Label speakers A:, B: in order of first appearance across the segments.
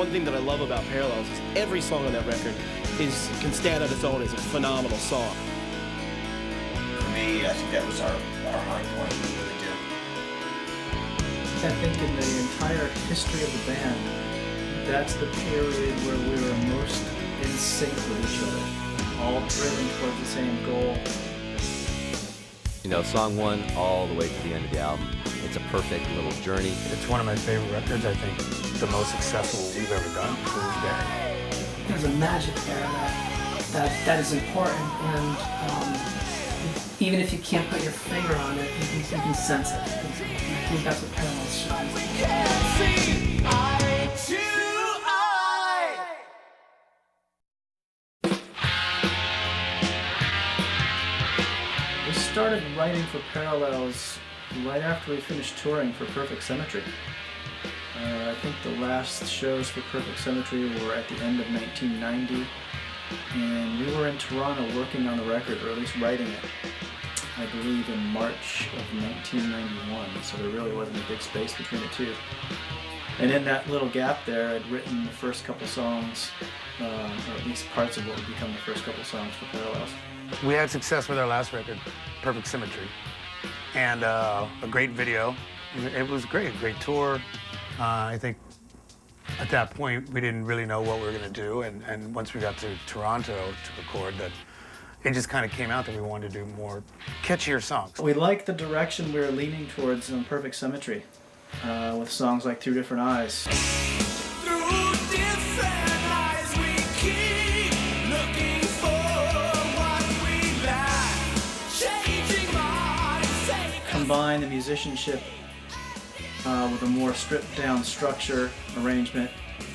A: one thing that I love about Parallels is every song on that record can stand on its own as a phenomenal song.
B: For me, I think that was our high point. We really did.
C: I think in the entire history of the band, that's the period where we were most in sync with each other, all driven towards the same goal.
D: You know, song 1 all the way to the end of the album. It's a perfect little journey.
E: It's one of my favorite records. I think the most successful we've ever done to this day.
F: There's a magic there that is important, and even if you can't put your finger on it, you can sense it. I think that's what Parallels shows.
C: We started writing for Parallels right after we finished touring for Perfect Symmetry. I think the last shows for Perfect Symmetry were at the end of 1990, and we were in Toronto working on the record, or at least writing it, I believe in March of 1991, so there really wasn't a big space between the two. And in that little gap there, I'd written the first couple songs, or at least parts of what would become the first couple songs for Parallels.
E: We had success with our last record, Perfect Symmetry, and a great video. It was great tour. I think at that point we didn't really know what we were going to do, and once we got to Toronto to record, that it just kind of came out that we wanted to do more catchier songs.
C: We liked the direction we were leaning towards on Perfect Symmetry, with songs like Through Different Eyes. Combine the musicianship with a more stripped-down structure, arrangement,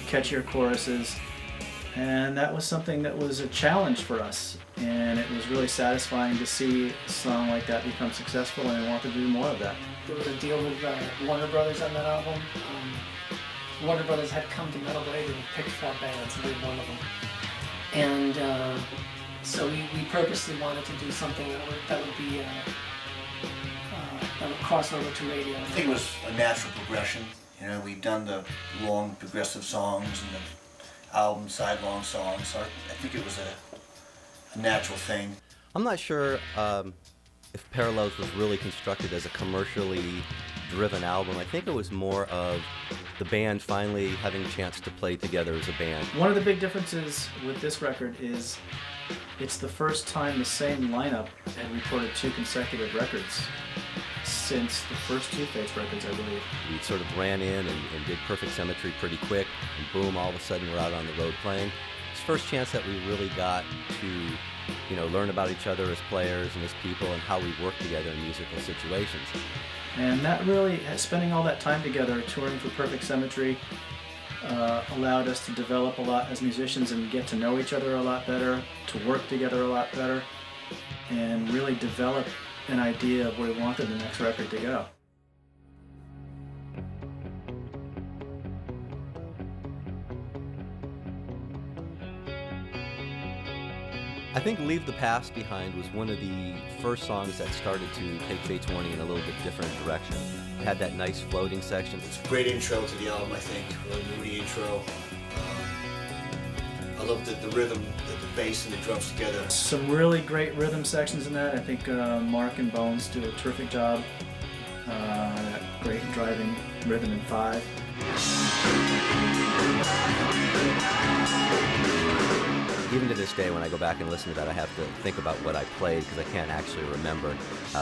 C: catchier choruses, and that was something that was a challenge for us, and it was really satisfying to see a song like that become successful, and we wanted to do more of that.
F: There was a deal with Warner Brothers on that album. Warner Brothers had come to Metal Blade and picked 4 bands, and we were one of them. And so we purposely wanted to do something that would be that would cross over to radio.
B: I think it was a natural progression. You know, we've done the long progressive songs and the album side-long songs, so I think it was a natural thing.
D: I'm not sure if Parallels was really constructed as a commercially driven album. I think it was more of the band finally having a chance to play together as a band.
C: One of the big differences with this record is it's the first time the same lineup had recorded 2 consecutive records since the first 2 Fates records, I believe.
D: We sort of ran in and did Perfect Symmetry pretty quick, and boom, all of a sudden we're out on the road playing. It's the first chance that we really got to, you know, learn about each other as players and as people and how we work together in musical situations.
C: And that really, spending all that time together, touring for Perfect Symmetry, allowed us to develop a lot as musicians and get to know each other a lot better, to work together a lot better, and really develop an idea of where we wanted the next record to go.
D: I think Leave the Past Behind was one of the first songs that started to take Fates Warning in a little bit different direction. It had that nice floating section.
B: It's a great intro to the album, I think. Really moody intro. I love the rhythm, the bass and the drums together.
C: Some really great rhythm sections in that. I think Mark and Bones do a terrific job. That great driving rhythm in 5.
D: Even to this day, when I go back and listen to that, I have to think about what I played because I can't actually remember.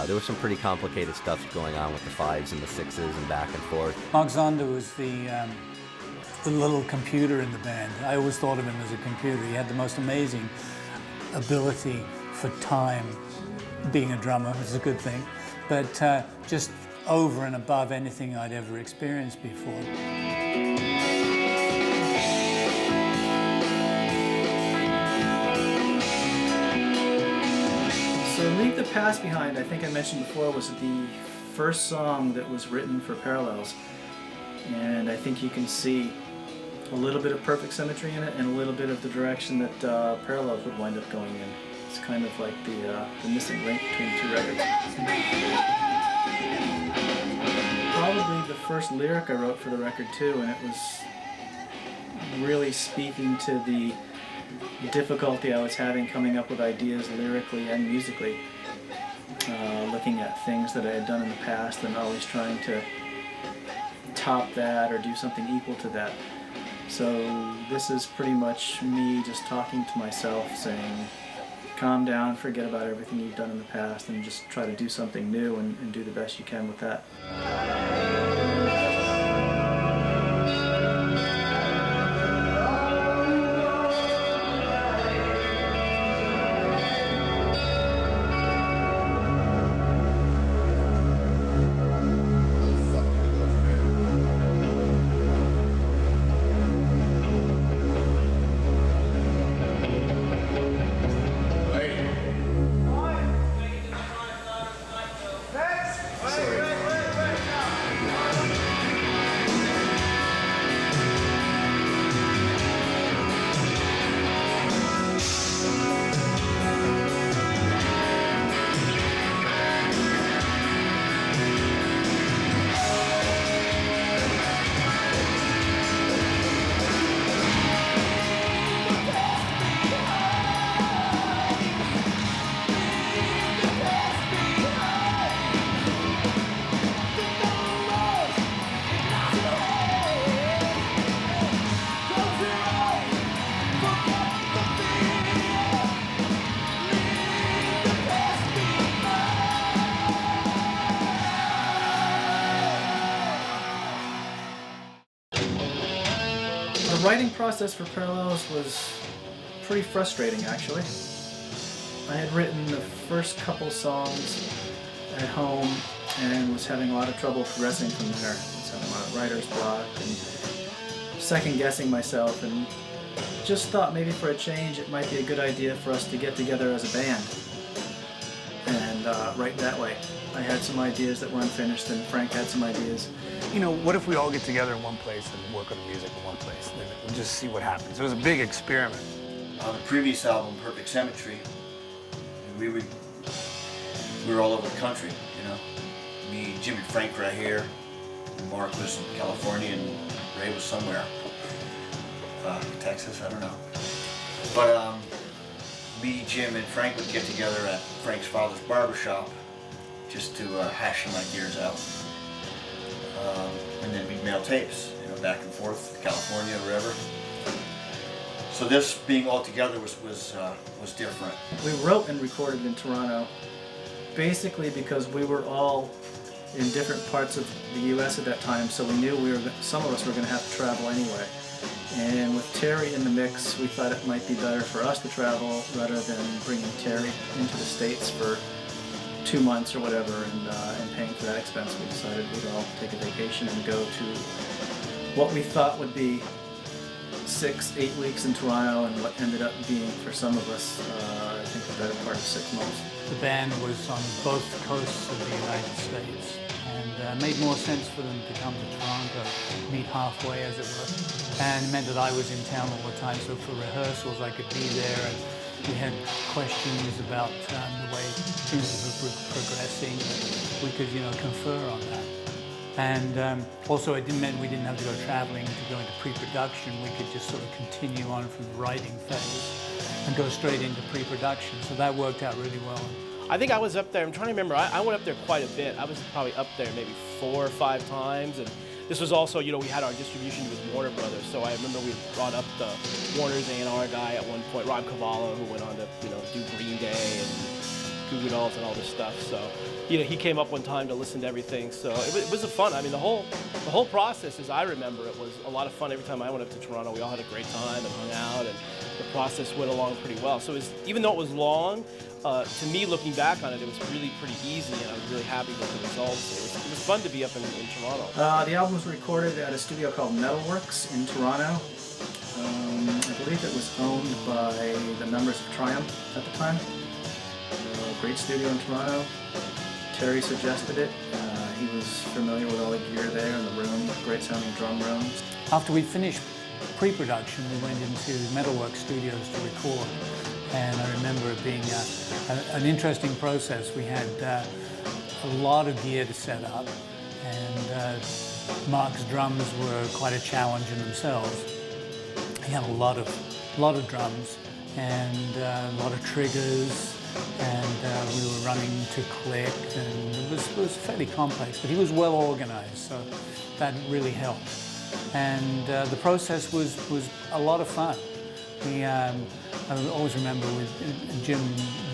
D: There was some pretty complicated stuff going on with the 5s and the 6s and back and forth.
G: Mark Zonder was the little computer in the band. I always thought of him as a computer. He had the most amazing ability for time. Being a drummer is a good thing, but just over and above anything I'd ever experienced before.
C: So Leave the Past Behind, I think I mentioned before, was the first song that was written for Parallels. And I think you can see a little bit of Perfect Symmetry in it and a little bit of the direction that Parallels would wind up going in. It's kind of like the missing link between the 2 records. Probably the first lyric I wrote for the record too, and it was really speaking to the difficulty I was having coming up with ideas lyrically and musically. Looking at things that I had done in the past and always trying to top that or do something equal to that. So this is pretty much me just talking to myself, saying, calm down, forget about everything you've done in the past, and just try to do something new and do the best you can with that. The writing process for Parallels was pretty frustrating, actually. I had written the first couple songs at home and was having a lot of trouble progressing from there. I was having a lot of writer's block and second-guessing myself, and just thought maybe for a change it might be a good idea for us to get together as a band and write that way. I had some ideas that were unfinished, and Frank had some ideas.
E: You know, what if we all get together in one place and work on the music in one place and just see what happens? It was a big experiment.
B: On the previous album, Perfect Symmetry, we were all over the country, you know. Me, Jim and Frank right here, and Mark was in California, and Ray was somewhere. Texas, I don't know. But me, Jim, and Frank would get together at Frank's father's barbershop just to hash some ideas out. And then we'd mail tapes, you know, back and forth to California, wherever. So this being all together was different.
C: We wrote and recorded in Toronto, basically because we were all in different parts of the U.S. at that time, so we knew some of us were going to have to travel anyway. And with Terry in the mix, we thought it might be better for us to travel rather than bringing Terry into the States for 2 months or whatever and paying for that expense. We decided we'd all take a vacation and go to what we thought would be 6-8 weeks in Toronto, and what ended up being for some of us, I think the better part of 6 months.
G: The band was on both coasts of the United States, and made more sense for them to come to Toronto, meet halfway as it were. And it meant that I was in town all the time, so for rehearsals I could be there, and we had questions about the way things were progressing. We could, you know, confer on that. And also it meant we didn't have to go traveling to go into pre-production. We could just sort of continue on from the writing phase and go straight into pre-production. So that worked out really well.
A: I think I was up there, I'm trying to remember, I went up there quite a bit. I was probably up there maybe 4 or 5 times. And this was also, you know, we had our distribution with Warner Brothers, so I remember we brought up the Warner's A&R guy at one point, Rob Cavallo, who went on to, you know, do Green Day and Goo Goo Dolls and all this stuff. So, you know, he came up one time to listen to everything. So it was a fun. I mean, the whole process, as I remember it, was a lot of fun. Every time I went up to Toronto, we all had a great time and hung out, and the process went along pretty well. So it was, even though it was long, to me, looking back on it, it was really pretty easy, and I was really happy with the results. It was fun to be up in Toronto.
C: The album was recorded at a studio called Metalworks in Toronto. I believe it was owned by the members of Triumph at the time. Great studio in Toronto. Terry suggested it. He was familiar with all the gear there in the room, great sounding drum rooms.
G: After we finished pre-production, we went into Metalworks Studios to record. And I remember it being an interesting process. We had a lot of gear to set up, and Mark's drums were quite a challenge in themselves. He had a lot of drums and a lot of triggers, and we were running to click, and it was fairly complex, but he was well organized, so that really helped. And the process was a lot of fun. I always remember with Jim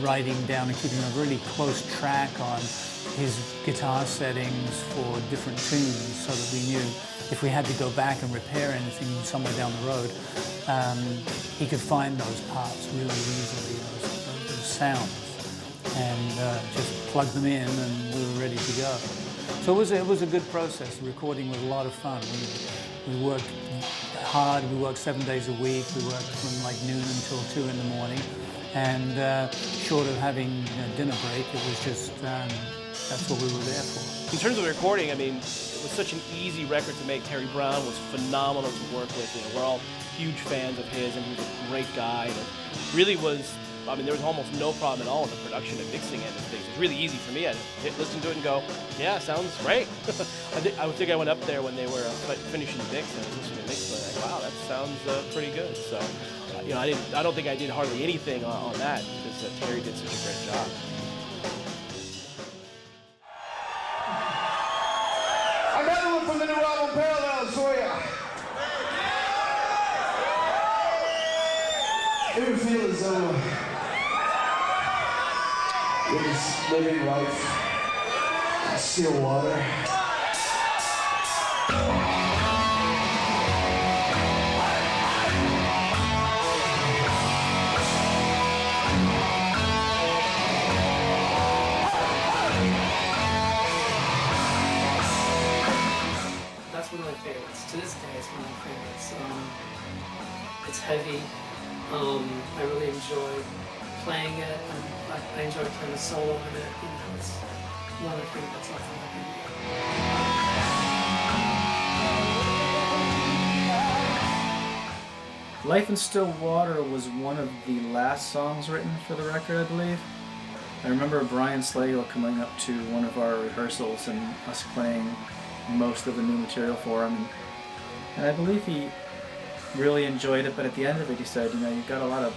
G: writing down and keeping a really close track on his guitar settings for different tunes, so that we knew if we had to go back and repair anything somewhere down the road, he could find those parts really easily, those sounds, and just plug them in, and we were ready to go. So it was a good process. The recording was a lot of fun. We worked hard. We worked 7 days a week. We worked from like noon until 2 in the morning, and short of having a dinner break, it was just that's what we were there for.
A: In terms of the recording, I mean, it was such an easy record to make. Terry Brown was phenomenal to work with. You know, we're all huge fans of his, and he was a great guy. And really was, I mean, there was almost no problem at all in the production and mixing end of things. It was really easy for me. I'd listen to it and go, yeah, sounds great. I think I went up there when they were finishing the mix, and I was listening to the mix, and I was like, wow, that sounds pretty good. So, you know, I don't think I did hardly anything on that, because Terry did such a great job.
H: Another one from the new album Parallels for you. Ever feel as though you're just living life in still water?
F: That's one of my favorites. To this day, it's one of my favorites. It's heavy. I really enjoy playing it, and I enjoy playing a solo in it. You know, it's one of my favorites off the record.
C: Life in Still Water was one of the last songs written for the record, I believe. I remember Brian Slagle coming up to one of our rehearsals and us playing most of the new material for him, and I believe he really enjoyed it, but at the end of it he said, you know, you've got a lot of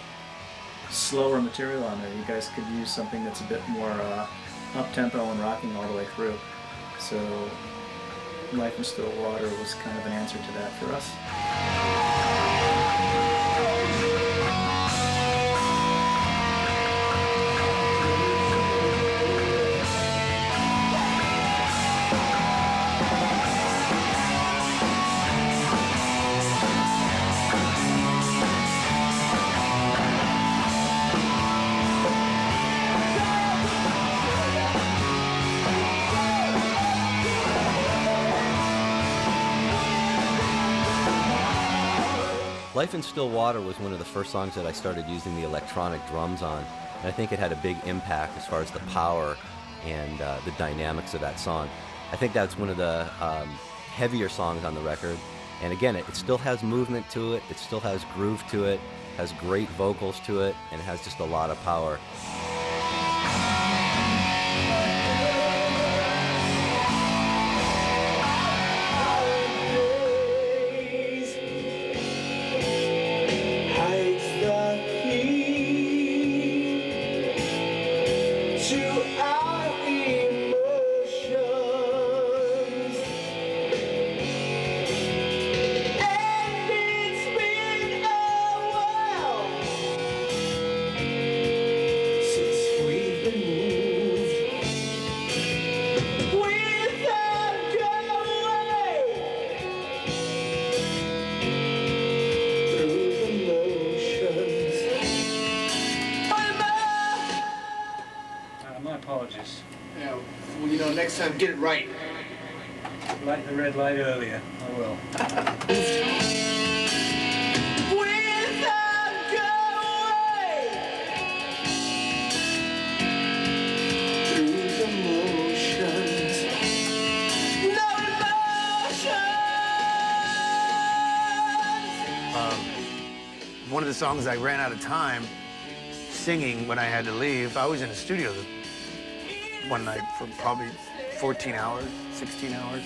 C: slower material on there. You guys could use something that's a bit more up-tempo and rocking all the way through. So Life in Still Water was kind of an answer to that for us.
D: Life in Still Water was one of the first songs that I started using the electronic drums on, and I think it had a big impact as far as the power and the dynamics of that song. I think that's one of the heavier songs on the record, and again, it still has movement to it, it still has groove to it, has great vocals to it, and it has just a lot of power.
C: Apologies.
H: Yeah, well, you know, next time get it right.
C: Light the red light earlier. I will.
E: One of the songs I ran out of time singing when I had to leave. I was in the studio one night for probably 14 hours, 16 hours.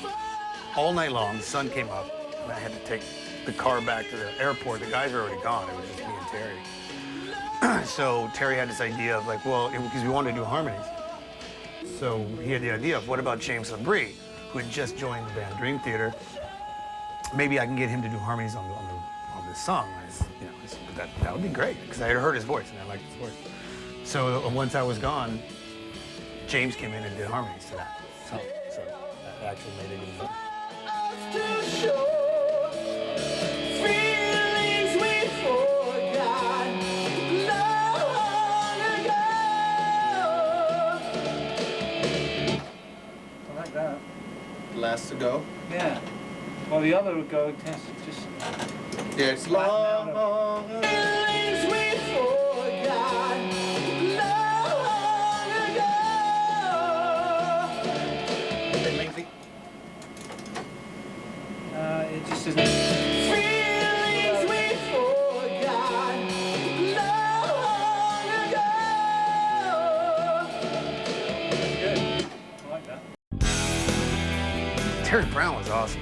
E: All night long, the sun came up, and I had to take the car back to the airport, the guys were already gone. It was just me and Terry. So Terry had this idea of like, well, because we wanted to do harmonies. So he had the idea of, what about James Labrie, who had just joined the band Dream Theater? Maybe I can get him to do harmonies on this song. I said, that would be great, because I had heard his voice and I liked his voice. So once I was gone, James came in and did harmonies to that. So that actually made it even
G: I like that.
I: Last to go.
G: Yeah. Well, the other would go just.
I: Yeah, it's long. Lengthy.
G: It just isn't. Good. I like that.
E: Terry Brown was awesome.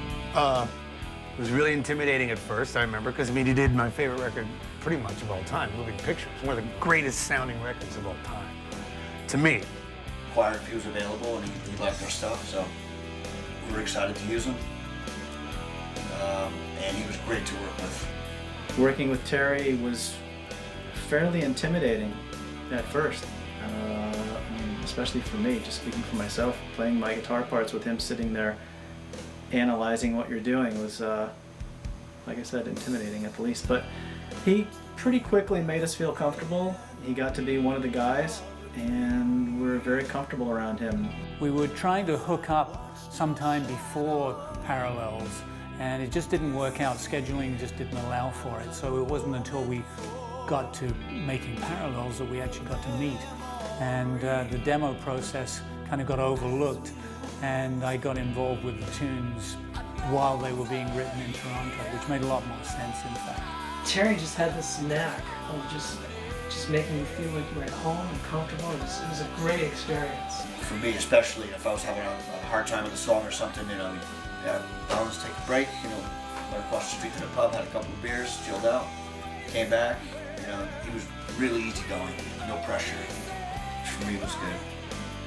E: It was really intimidating at first, I remember, because he did my favorite record pretty much of all time, Moving Pictures. One of the greatest sounding records of all time, to me.
B: Inquired if he was available, and he liked our stuff, so we were excited to use him. And he was great to work with.
C: Working with Terry was fairly intimidating at first. Especially for me, just speaking for myself, playing my guitar parts with him sitting there analyzing what you're doing was, like I said, intimidating at the least. But he pretty quickly made us feel comfortable. He got to be one of the guys, and we're very comfortable around him.
G: We were trying to hook up sometime before Parallels, and it just didn't work out. Scheduling just didn't allow for it. So it wasn't until we got to making Parallels that we actually got to meet. And the demo process kind of got overlooked, and I got involved with the tunes while they were being written in Toronto, which made a lot more sense, in fact.
F: Terry just had this knack of just making you feel like you were at home and comfortable. It was a great experience.
B: For me especially, if I was having a hard time with a song or something, yeah, let's take a break, went across the street to the pub, had a couple of beers, chilled out, came back, he was really easygoing, no pressure, which for me was good.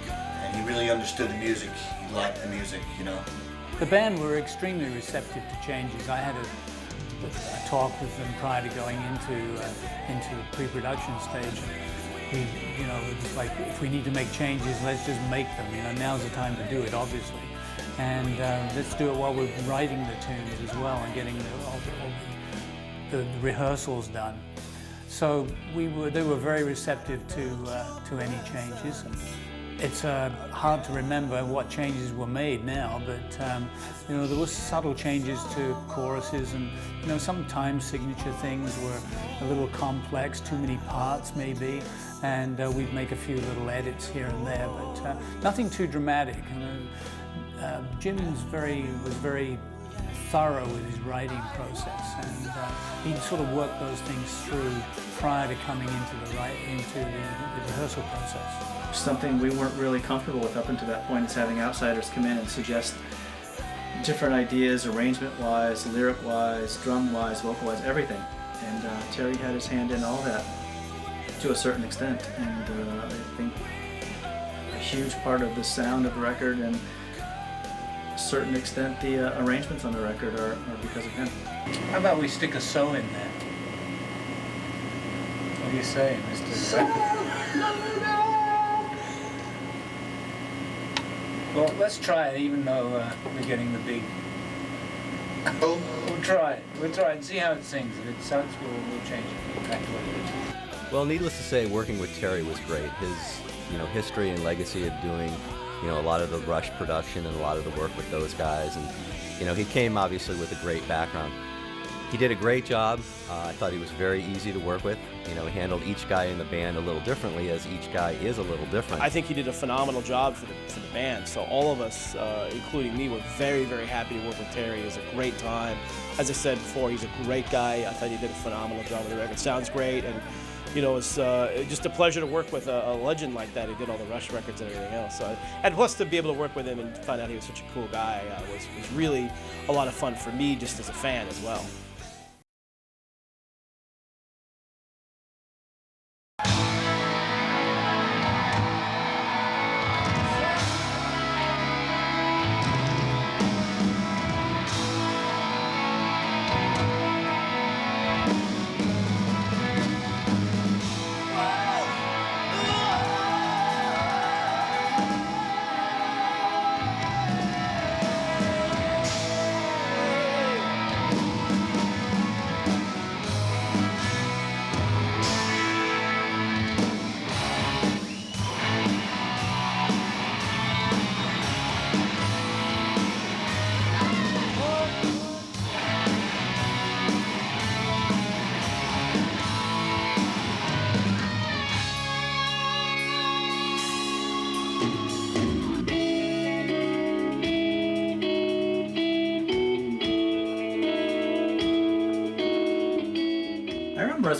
B: And he really understood the music, he liked the music,
G: The band were extremely receptive to changes. I had a talk with them prior to going into the pre-production stage. It was like, if we need to make changes, let's just make them. Now's the time to do it, obviously. And let's do it while we're writing the tunes as well and getting all the rehearsals done. So they were very receptive to any changes. It's hard to remember what changes were made now, but there were subtle changes to choruses, and sometimes signature things were a little complex, too many parts maybe, and we'd make a few little edits here and there, but nothing too dramatic. Jim was very thorough with his writing process, and he'd sort of work those things through prior to coming into the rehearsal process.
C: Something we weren't really comfortable with up until that point is having outsiders come in and suggest different ideas, arrangement-wise, lyric-wise, drum-wise, vocal-wise, everything. And Terry had his hand in all that to a certain extent, and I think a huge part of the sound of the record and a certain extent the arrangements on the record are because of him.
G: How about we stick a solo in there? What do you say, Mr. Well, let's try it, even though we're getting the big. We'll try it. We'll try it and see how it sings. If it sucks, we'll change it back to what it is.
D: Well, needless to say, working with Terry was great. His, history and legacy of doing, a lot of the Rush production and a lot of the work with those guys, and he came obviously with a great background. He did a great job. I thought he was very easy to work with. He handled each guy in the band a little differently, as each guy is a little different.
A: I think he did a phenomenal job for the band. So all of us, including me, were very, very happy to work with Terry. It was a great time. As I said before, he's a great guy. I thought he did a phenomenal job with the record. Sounds great, and it's just a pleasure to work with a legend like that. He did all the Rush records and everything else. So, and plus to be able to work with him and find out he was such a cool guy was really a lot of fun for me, just as a fan as well.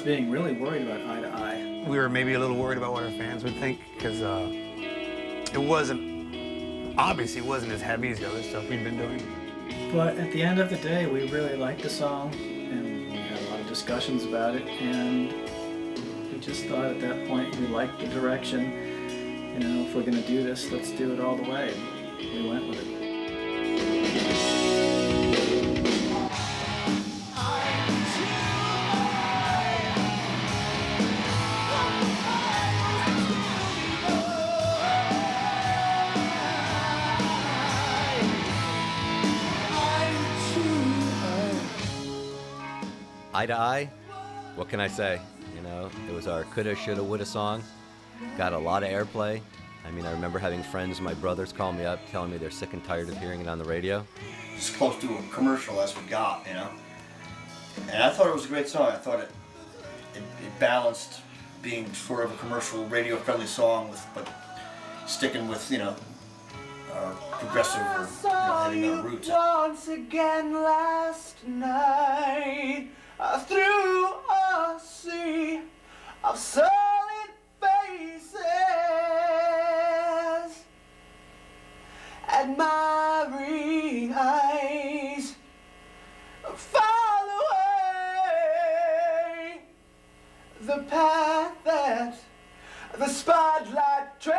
C: being really worried about Eye to Eye.
E: We were maybe a little worried about what our fans would think, because it wasn't, obviously it wasn't as heavy as the other stuff we'd been doing.
C: But at the end of the day, we really liked the song, and we had a lot of discussions about it, and we just thought at that point we liked the direction. You know, if we're going to do this, let's do it all the way. And we went with it.
D: Eye to Eye, what can I say? You know, it was our coulda, shoulda, woulda song. Got a lot of airplay. I mean, I remember having friends, my brothers call me up, telling me they're sick and tired of hearing it on the radio.
B: As close to a commercial as we got, you know. And I thought it was a great song. I thought it balanced being sort of a commercial, radio-friendly song, but sticking with, you know, our progressive or, you know, heading our roots.
H: Once again last night, through a sea of solid faces, admiring eyes following the path that the spotlight traces.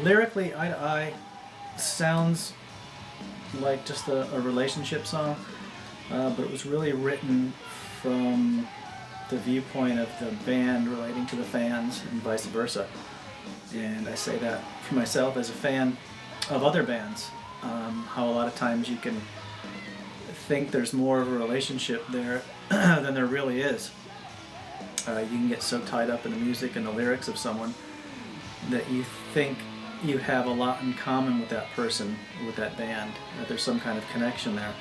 C: Lyrically, Eye to Eye sounds like just a relationship song, but it was really written from the viewpoint of the band relating to the fans and vice versa. And I say that for myself as a fan of other bands, how a lot of times you can think there's more of a relationship there than there really is. You can get so tied up in the music and the lyrics of someone that you think you have a lot in common with that person, with that band, that there's some kind of connection there.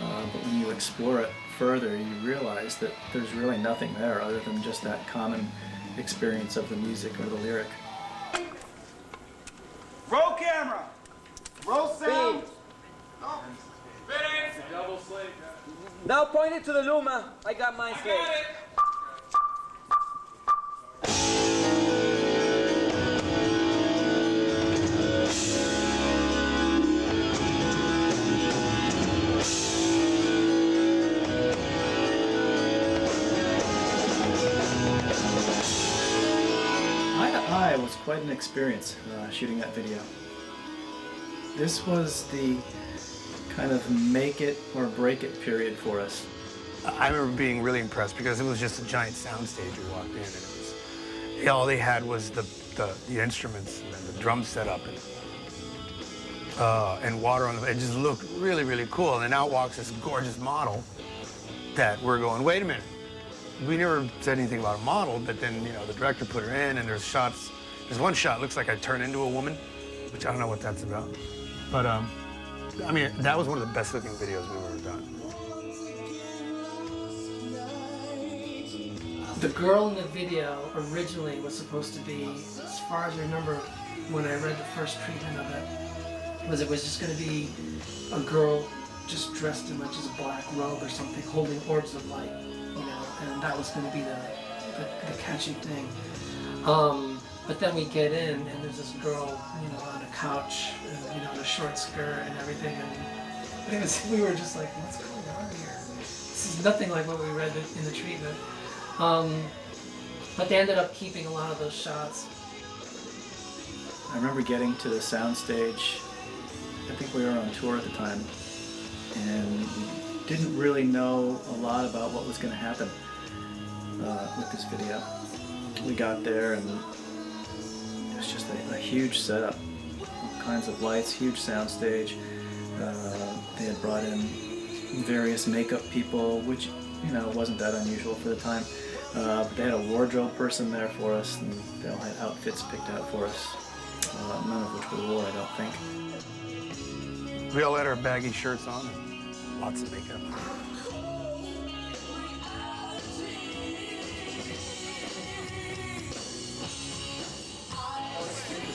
C: But when you explore it further, you realize that there's really nothing there other than just that common experience of the music or the lyric.
H: Roll camera. Roll sound.
J: Now point it to the Luma. I got mine straight.
C: Eye to Eye was quite an experience shooting that video. This was the kind of make it or break it period for us.
E: I remember being really impressed because it was just a giant soundstage. We walked in and it was, all they had was the instruments and the drum set up and water on them. It just looked really, really cool. And then out walks this gorgeous model that we're going, wait a minute. We never said anything about a model, but then, you know, the director put her in and there's shots. There's one shot, looks like I turn into a woman, which I don't know what that's about. But, I mean, that was one of the best looking videos we've ever done.
F: The girl in the video originally was supposed to be, as far as I remember when I read the first treatment of it was just going to be a girl just dressed in like just a black robe or something, holding orbs of light, you know, and that was going to be the catchy thing. But then we get in and there's this girl, you know, on a couch, you know, in a short skirt and everything, and we were just like, what's going on here? This is nothing like what we read in the treatment. But they ended up keeping a lot of those shots.
C: I remember getting to the soundstage. I think we were on tour at the time, and we didn't really know a lot about what was going to happen with this video. We got there and it was just a huge setup, all kinds of lights, huge soundstage. They had brought in various makeup people, which, you know, wasn't that unusual for the time. But they had a wardrobe person there for us, and they all had outfits picked out for us, none of which we wore, I don't think.
E: We all had our baggy shirts on and lots of makeup.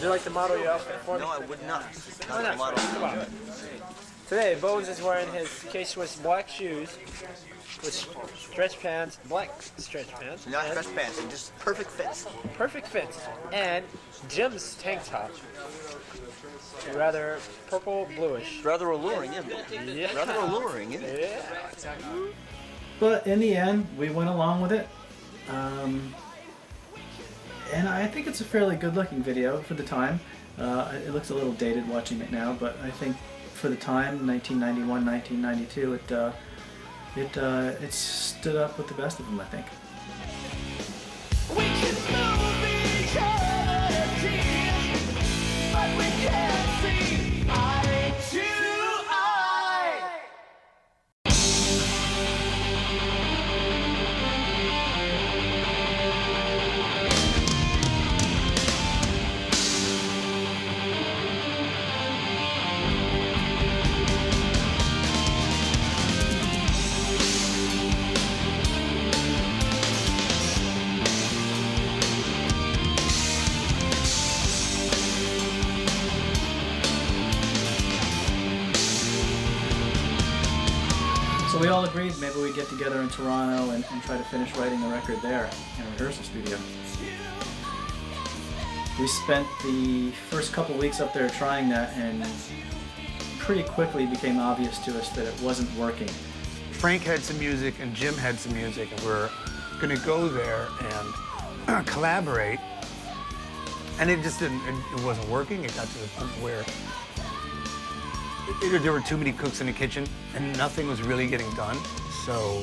K: you like to model your outfit for me?
L: No, I would not.
K: Why not? Come on. Today, Bones is wearing his K-Swiss black shoes with stretch pants, black stretch pants.
L: Not stretch pants, they're just perfect fits.
K: Perfect fits. And Jim's tank top. Rather purple bluish.
L: Rather alluring, isn't it?
K: Yeah.
L: Rather alluring, isn't it?
K: Yeah.
C: But in the end, we went along with it. And I think it's a fairly good-looking video for the time. It looks a little dated watching it now, but I think for the time, 1991, 1992, it stood up with the best of them, I think.
M: We can move eternity, but we can't see eye to eye.
C: So we all agreed maybe we'd get together in Toronto and try to finish writing the record there in a rehearsal studio. We spent the first couple weeks up there trying that, and pretty quickly became obvious to us that it wasn't working.
E: Frank had some music and Jim had some music, and we're gonna go there and collaborate. And it just didn't, it wasn't working. It got to the point where there were too many cooks in the kitchen and nothing was really getting done. So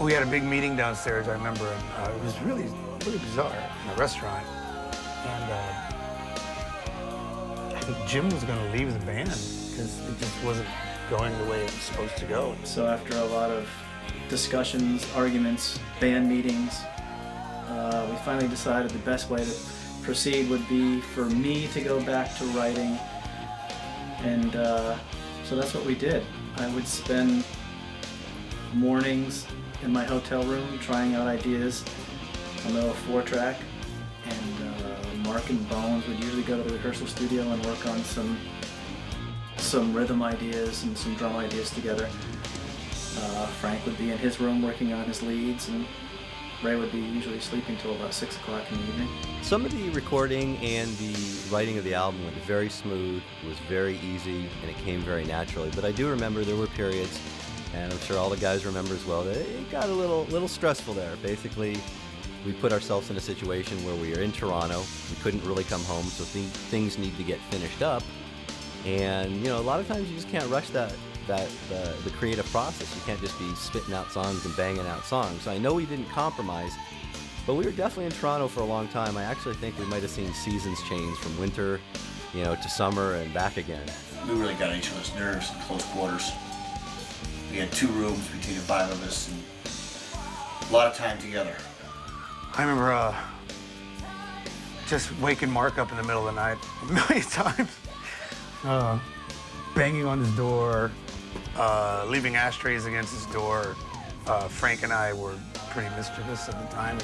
E: we had a big meeting downstairs, I remember, and it was really bizarre in a restaurant. And I think Jim was gonna leave the band because it just wasn't going the way it was supposed to go.
C: So after a lot of discussions, arguments, band meetings, we finally decided the best way to proceed would be for me to go back to writing. And so that's what we did. I would spend mornings in my hotel room trying out ideas on the 4-track, and Mark and Bones would usually go to the rehearsal studio and work on some rhythm ideas and some drum ideas together. Frank would be in his room working on his leads, and Ray would be usually sleeping till about 6 o'clock in the evening.
D: Some of the recording and the writing of the album went very smooth, it was very easy, and it came very naturally. But I do remember there were periods, and I'm sure all the guys remember as well, that it got a little stressful there. Basically, we put ourselves in a situation where we are in Toronto, we couldn't really come home, so things need to get finished up. And you know, a lot of times you just can't rush the creative process. You can't just be spitting out songs and banging out songs. So I know we didn't compromise, but we were definitely in Toronto for a long time. I actually think we might have seen seasons change from winter, to summer and back again.
B: We really got on each other's nerves in close quarters. We had 2 rooms between the 5 of us and a lot of time together.
E: I remember just waking Mark up in the middle of the night a million times, banging on his door, leaving ashtrays against his door. Frank and I were pretty mischievous at the time,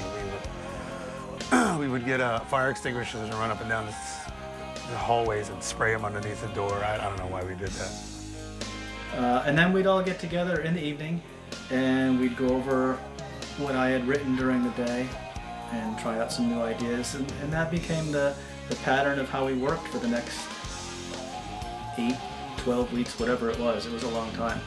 E: and we would get fire extinguishers and run up and down the hallways and spray them underneath the door. I don't know why we did that.
C: And then we'd all get together in the evening, and we'd go over what I had written during the day and try out some new ideas, and that became the pattern of how we worked for the next 8, 12 weeks, whatever it was. It was a long time.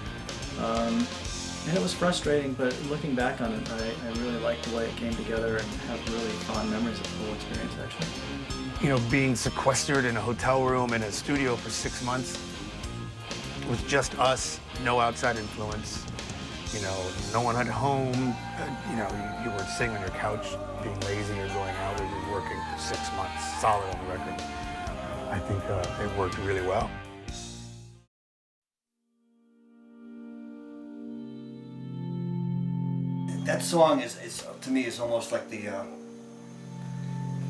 C: And it was frustrating, but looking back on it, I really liked the way it came together and have really fond memories of the whole experience, actually.
E: Being sequestered in a hotel room in a studio for 6 months with just us, no outside influence, no one at home, you weren't sitting on your couch being lazy or going out. We were working for 6 months, solid on the record. I think it worked really well.
B: That song is to me is almost like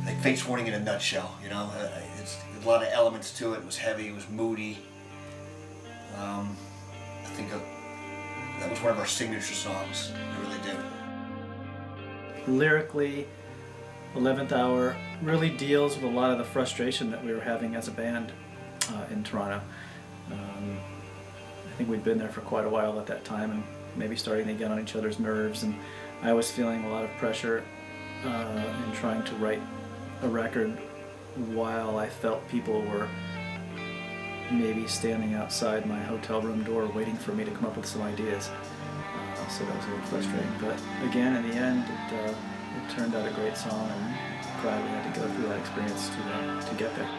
B: like Fate's Warning in a nutshell. It's a lot of elements to it. It was heavy. It was moody. I think that was one of our signature songs. It really did.
C: Lyrically, 11th Hour really deals with a lot of the frustration that we were having as a band in Toronto. I think we'd been there for quite a while at that time and maybe starting to get on each other's nerves, and I was feeling a lot of pressure in trying to write a record while I felt people were maybe standing outside my hotel room door waiting for me to come up with some ideas. So that was a little frustrating, but again, in the end, it turned out a great song, and glad we had to go through that experience to get there.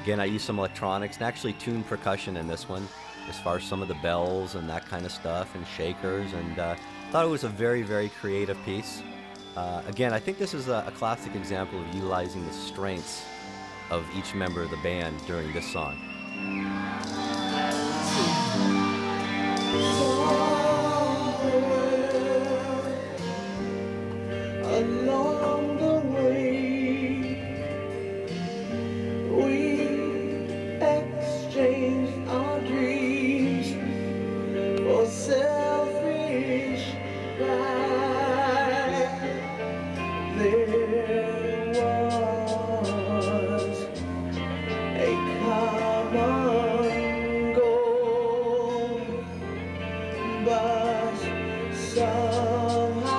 D: Again, I used some electronics and actually tuned percussion in this one, as far as some of the bells and that kind of stuff and shakers, and thought it was a very, very creative piece. Again, I think this is a classic example of utilizing the strengths of each member of the band during this song.
M: Along the way, we exchanged our dreams for selfish pride. There was a common goal, but somehow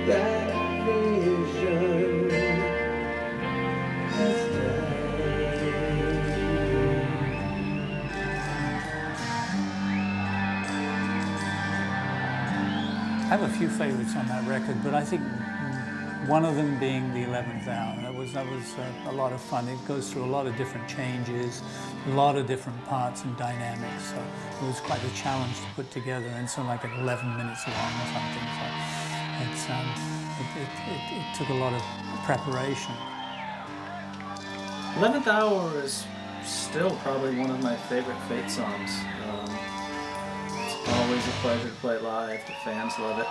M: that vision has
G: I have a few favorites on that record, but I think one of them being the 11th Hour. That was a lot of fun. It goes through a lot of different changes, a lot of different parts and dynamics. So it was quite a challenge to put together, and so like at 11 minutes long or something. So it took a lot of preparation.
C: 11th Hour is still probably one of my favorite Fate songs. It's always a pleasure to play live. The fans love it.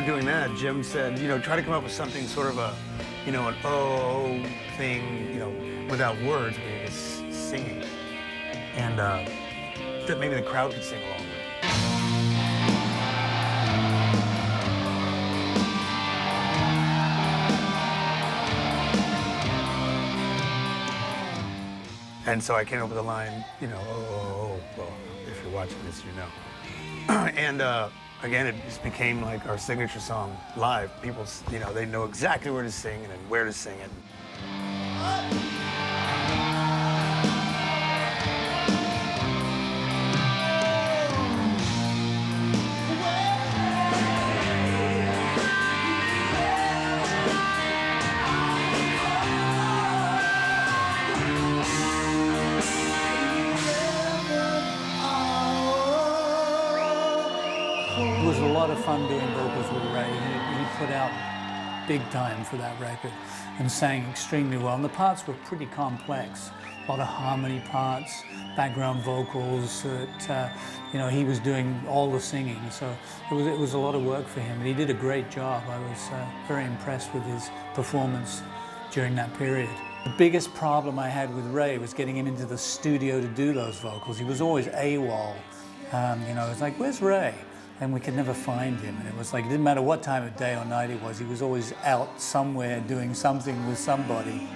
E: Doing that, Jim said, try to come up with something sort of a, an oh thing, without words, maybe just singing. And that maybe the crowd could sing along with. And so I came up with a line, well, if you're watching this, you know. And again, it just became like our signature song live. People, they know exactly where to sing and where to sing it.
G: lot of fun doing vocals with Ray. He put out big time for that record and sang extremely well. And the parts were pretty complex. A lot of harmony parts, background vocals. You know, he was doing all the singing, so it was a lot of work for him. And he did a great job. I was very impressed with his performance during that period. The biggest problem I had with Ray was getting him into the studio to do those vocals. He was always AWOL. You know, it was like, where's Ray? And we could never find him. And it was like, it didn't matter what time of day or night it was, he was always out somewhere doing something with somebody.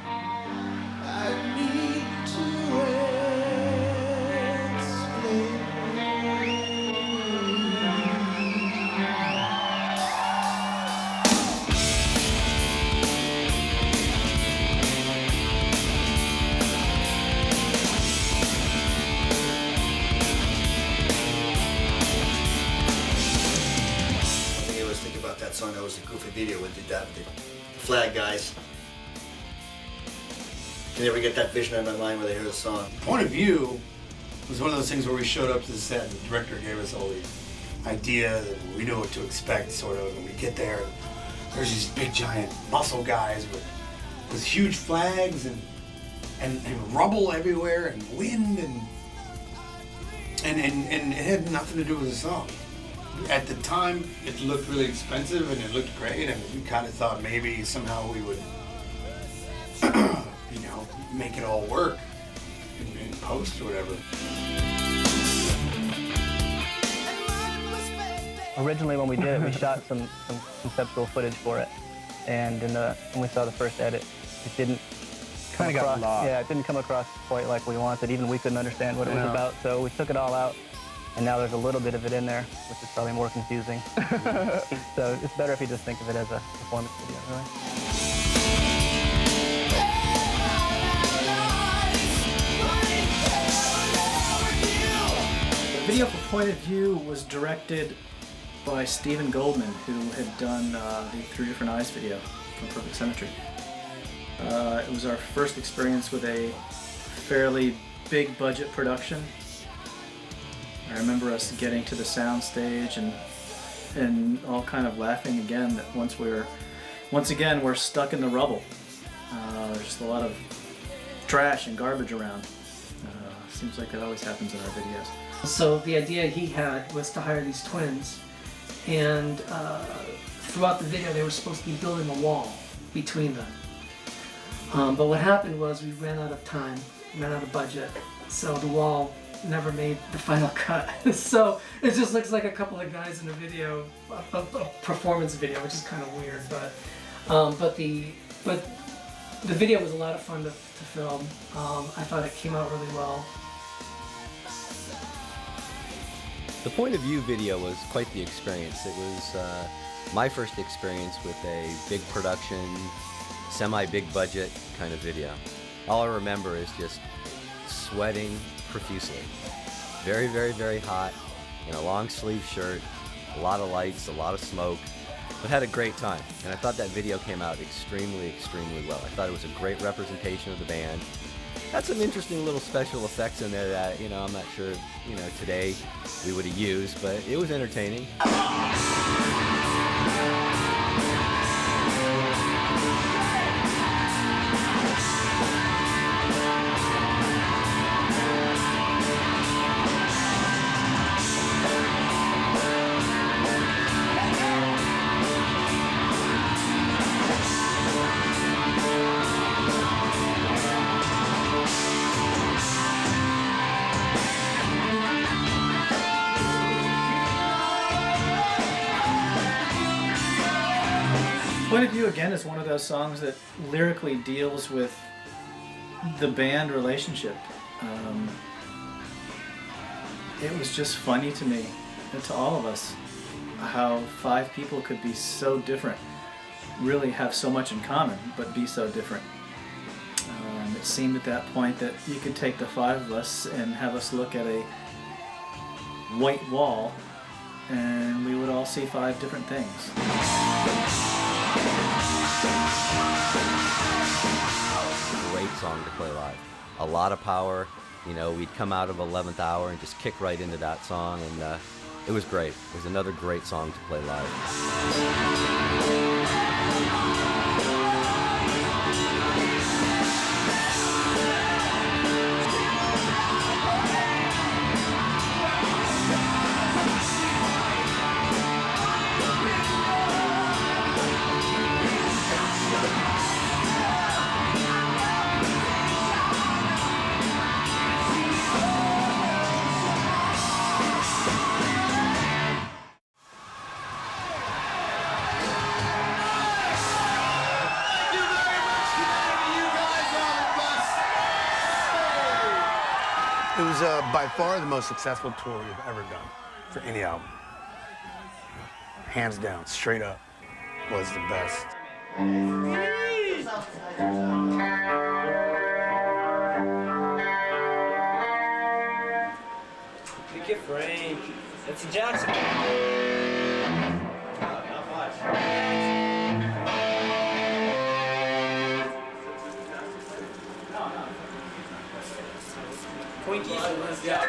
B: Song that was a goofy video with the flag guys. Can you ever get that vision in my mind when they hear the song?
E: Point of View was one of those things where we showed up to the set and the director gave us all the ideas and we knew what to expect, sort of, and we get there and there's these big giant muscle guys with huge flags and rubble everywhere and wind and it had nothing to do with the song. At the time, it looked really expensive and it looked great, and we kind of thought maybe somehow we would, you know, make it all work in post or whatever.
N: Originally, when we did it, we shot some conceptual footage for it, and when we saw the first edit, it didn't come across. Yeah, it didn't come across quite like we wanted. Even we couldn't understand what it was about, so we took it all out. And now there's a little bit of it in there, which is probably more confusing. So it's better if you just think of it as a performance video, really.
C: The video for Point of View was directed by Stephen Goldman, who had done the Three Different Eyes video from Perfect Symmetry. It was our first experience with a fairly big budget production. I remember us getting to the sound stage and all kind of laughing again that once again we're stuck in the rubble. There's just a lot of trash and garbage around. Seems like that always happens in our videos.
F: So the idea he had was to hire these twins, and throughout the video they were supposed to be building a wall between them. But what happened was we ran out of time, ran out of budget, so the wall never made the final cut. So it just looks like a couple of guys in a video, a performance video, which is kind of weird. But the video was a lot of fun to film. I thought it came out really well.
D: The Point of View video was quite the experience. It was my first experience with a big production, semi-big budget kind of video. All I remember is just sweating profusely. Very, very, very hot, in a long sleeve shirt, a lot of lights, a lot of smoke, but had a great time. And I thought that video came out extremely, extremely well. I thought it was a great representation of the band. Had some interesting little special effects in there that, you know, I'm not sure, you know, today we would have used, but it was entertaining.
C: Point of View, again, is one of those songs that lyrically deals with the band relationship. It was just funny to me and to all of us how 5 people could be so different, really have so much in common, but be so different. It seemed at that point that you could take the 5 of us and have us look at a white wall and we would all see 5 different things.
D: Great song to play live. A lot of power. You know, we'd come out of 11th Hour and just kick right into that song, and it was great. It was another great song to play live.
E: It was by far the most successful tour we've ever done for any album. Hands down, straight up, was the best.
K: Pick your frame. It's a Jackson. Twinkies? Yeah.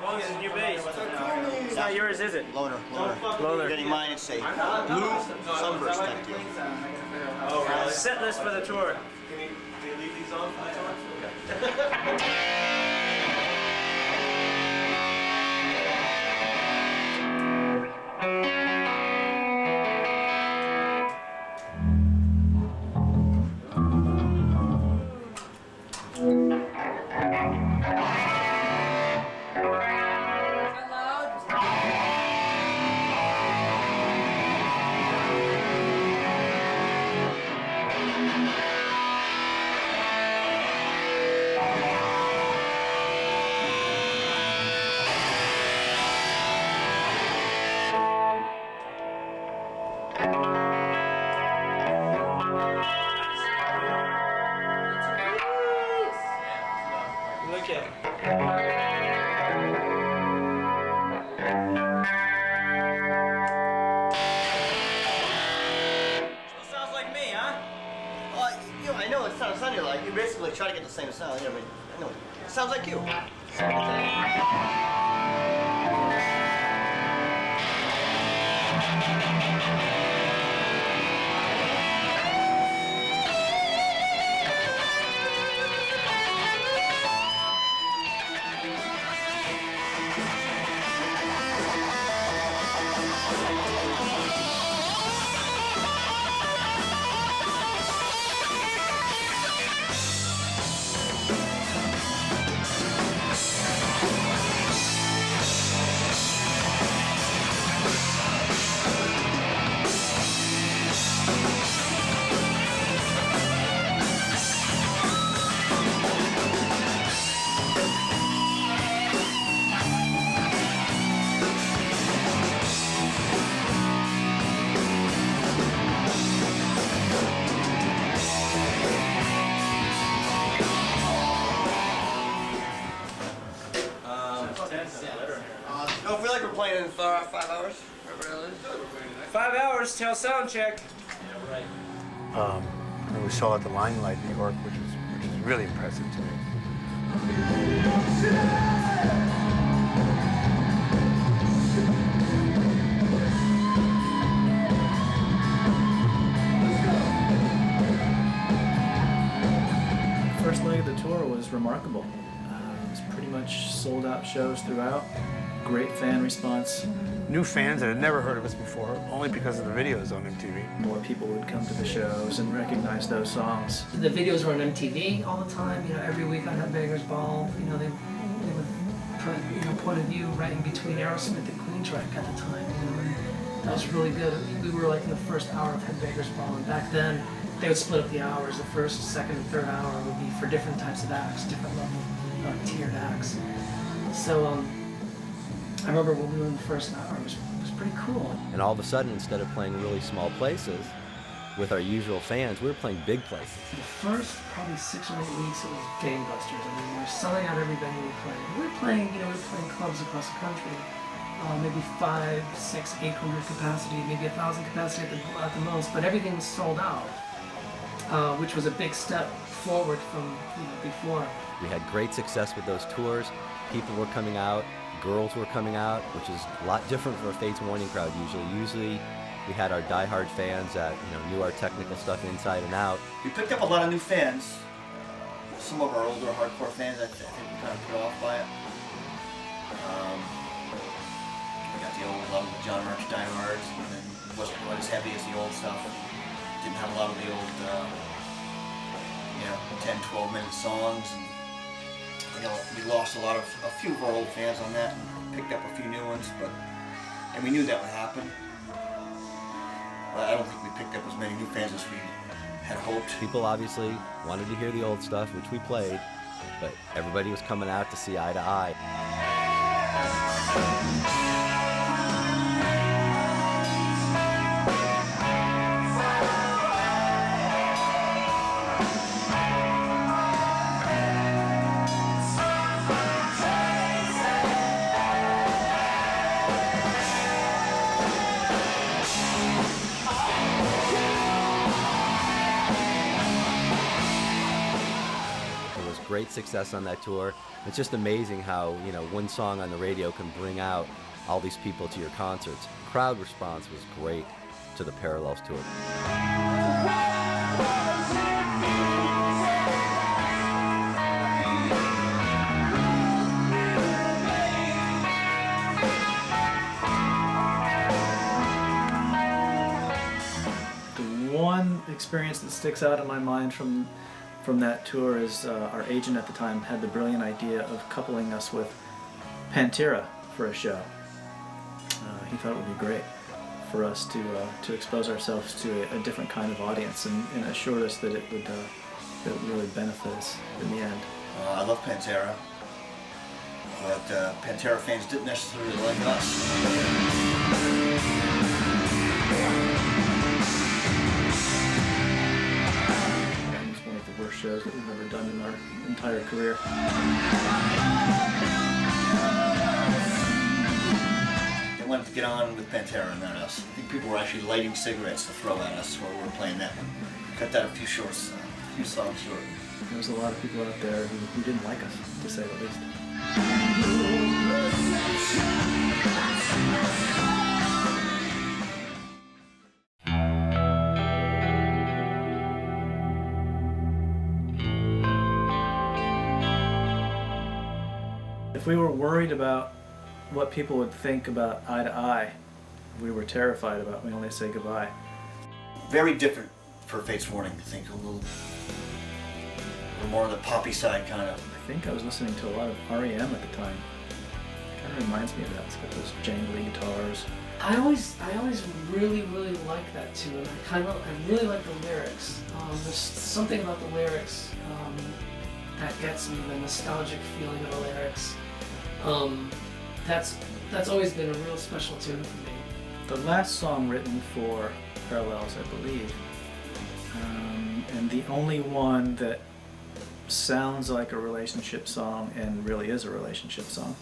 K: Long as it's new bass. It's not yours, is it?
B: Loner.
K: Loner.
B: Getting mine, it's a blue sunburst type deal.
K: Oh, really? Set list for the tour.
I: Can you leave these on?
K: Look at it.
B: Still sounds like me, huh? Well, you know, I know it sounds like you basically try to get the same sound. You know, I know it sounds like you. Don't feel like we're playing in 5 hours.
K: 5 hours till sound check.
E: And we saw at the Limelight in New York, which is really impressive to me.
C: First leg of the tour was remarkable. It was pretty much sold out shows throughout. Great fan response.
E: New fans that had never heard of us before, only because of the videos on MTV.
C: More people would come to the shows and recognize those songs.
F: The videos were on MTV all the time. You know, every week on Headbangers Ball, you know, they would put, you know, Point of View right in between Aerosmith and Queen track at the time. You know, and that was really good. We were like in the first hour of Headbangers Ball, and back then they would split up the hours. The first, second, and third hour would be for different types of acts, different level tiered acts. So I remember when we were in the first hour, it was pretty cool.
D: And all of a sudden, instead of playing really small places with our usual fans, we were playing big places.
F: The first probably 6 or 8 weeks, it was gangbusters. I mean, we were selling out every venue we played. We were playing, you know, we were playing clubs across the country. Maybe 500, 600, 800 capacity, maybe 1,000 capacity at the most, but everything was sold out, which was a big step forward from before.
D: We had great success with those tours. People were coming out, girls were coming out, which is a lot different from a Fates Warning crowd usually. Usually we had our diehard fans that knew our technical stuff inside and out.
B: We picked up a lot of new fans. Some of our older hardcore fans, I think we kind of put off by it. We got the old love of John March diehards, and then it wasn't quite as heavy as the old stuff. Didn't have a lot of the old 10, 12-minute songs, and we lost a few of our old fans on that, and picked up a few new ones, and we knew that would happen. But I don't think we picked up as many new fans as we had hoped.
D: People obviously wanted to hear the old stuff, which we played, but everybody was coming out to see Eye to Eye. Great success on that tour. It's just amazing how one song on the radio can bring out all these people to your concerts. Crowd response was great to the Parallels tour.
C: The one experience that sticks out in my mind from that tour is our agent at the time had the brilliant idea of coupling us with Pantera for a show. He thought it would be great for us to expose ourselves to a different kind of audience, and assured us that it would really benefit us in the end.
B: I love Pantera, but Pantera fans didn't necessarily like us.
C: Worst shows that we've ever done in our entire career.
B: They wanted to get on with Pantera and not us. I think people were actually lighting cigarettes to throw at us while we were playing that one. Cut that a few songs short.
C: There was a lot of people out there who didn't like us, to say the least. If we were worried about what people would think about Eye to Eye, we were terrified about We Only Say Goodbye.
B: Very different for Fates Warning, I think. A little more on the poppy side, kind of.
C: I think I was listening to a lot of REM at the time. It kind of reminds me of that. It's got those jangly guitars.
F: I always really like that too, and I really like the lyrics. There's something about the lyrics that gets me, the nostalgic feeling of the lyrics. That's always been a real special tune for me.
C: The last song written for Parallels, I believe, and the only one that sounds like a relationship song and really is a relationship song.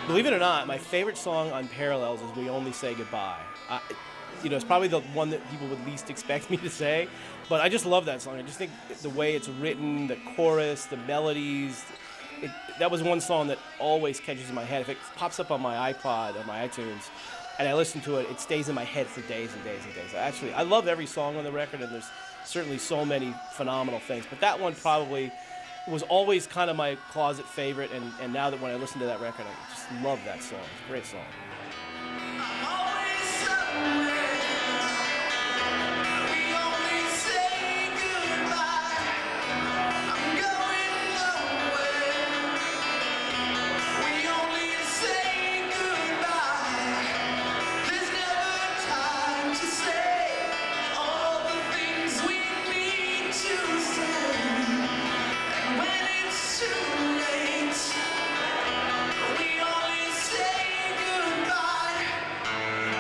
A: Believe it or not, my favorite song on Parallels is We Only Say Goodbye. It's probably the one that people would least expect me to say, but I just love that song. I just think the way it's written, the chorus, the melodies, that was one song that always catches in my head. If it pops up on my iPod or my iTunes and I listen to it, it stays in my head for days and days and days. Actually, I love every song on the record, and there's certainly so many phenomenal things, but that one probably was always kind of my closet favorite, and now that when I listen to that record, I just love that song. It's a great song.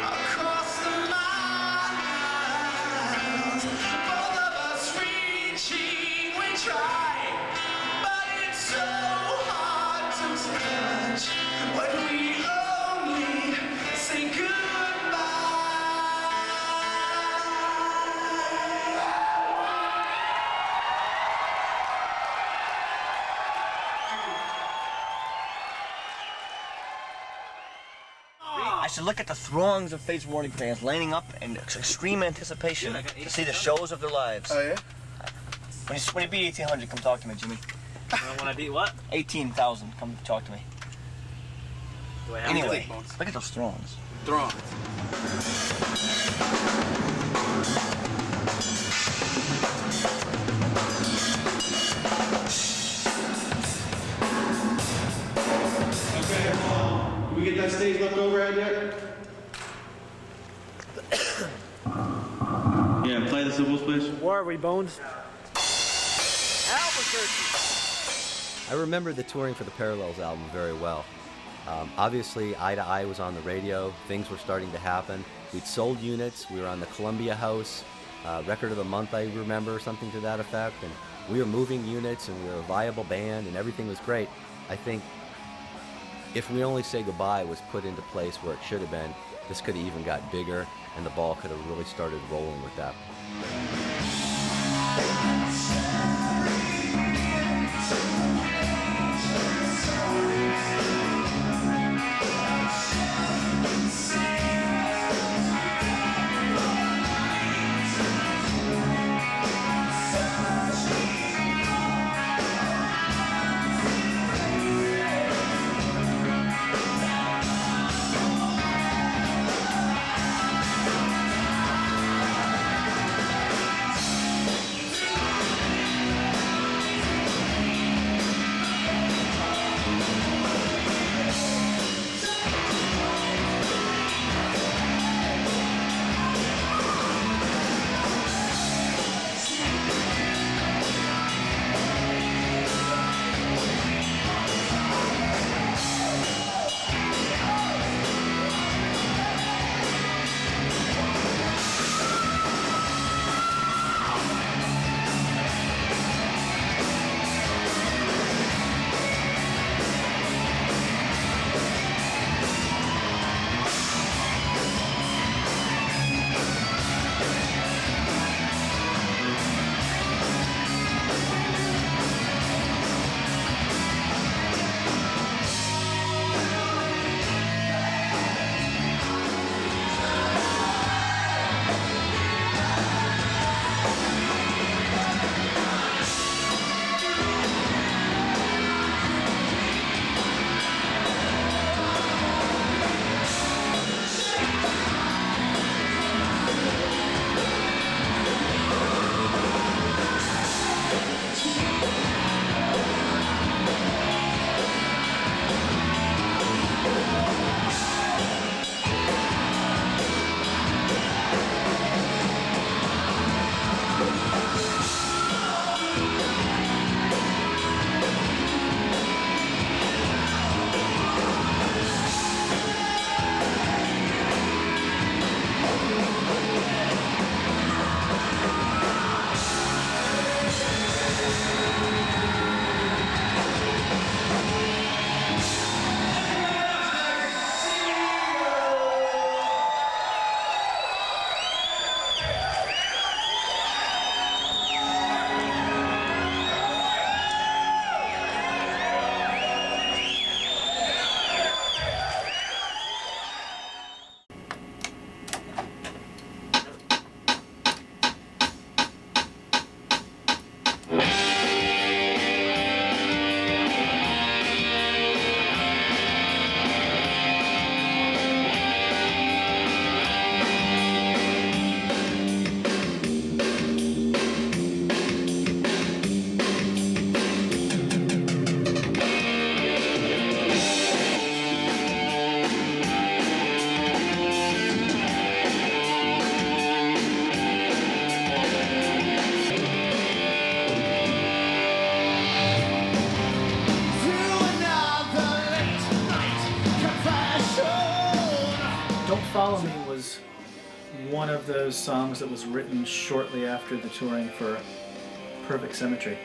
M: Across the
L: should look at the throngs of Fates Warning fans lining up in extreme anticipation to see the shows of their lives.
I: Oh, yeah?
L: When you beat 1800, come talk to me, Jimmy.
K: When I beat what?
L: 18,000, come talk to me.
K: Do I have
L: Anyway,
K: to?
L: look at those throngs.
I: Throngs. Okay, can we get that stage left overhead yet? Yeah, play the cymbals, please.
K: Where are we, Bones? Albuquerque!
D: I remember the touring for the Parallels album very well. Obviously, Eye to Eye was on the radio. Things were starting to happen. We'd sold units. We were on the Columbia House. Record of the Month, I remember, something to that effect. And we were moving units, and we were a viable band, and everything was great. I think If We Only Say Goodbye was put into place where it should have been, this could have even got bigger, and the ball could have really started rolling with that.
C: Follow Me was one of those songs that was written shortly after the touring for Perfect Symmetry.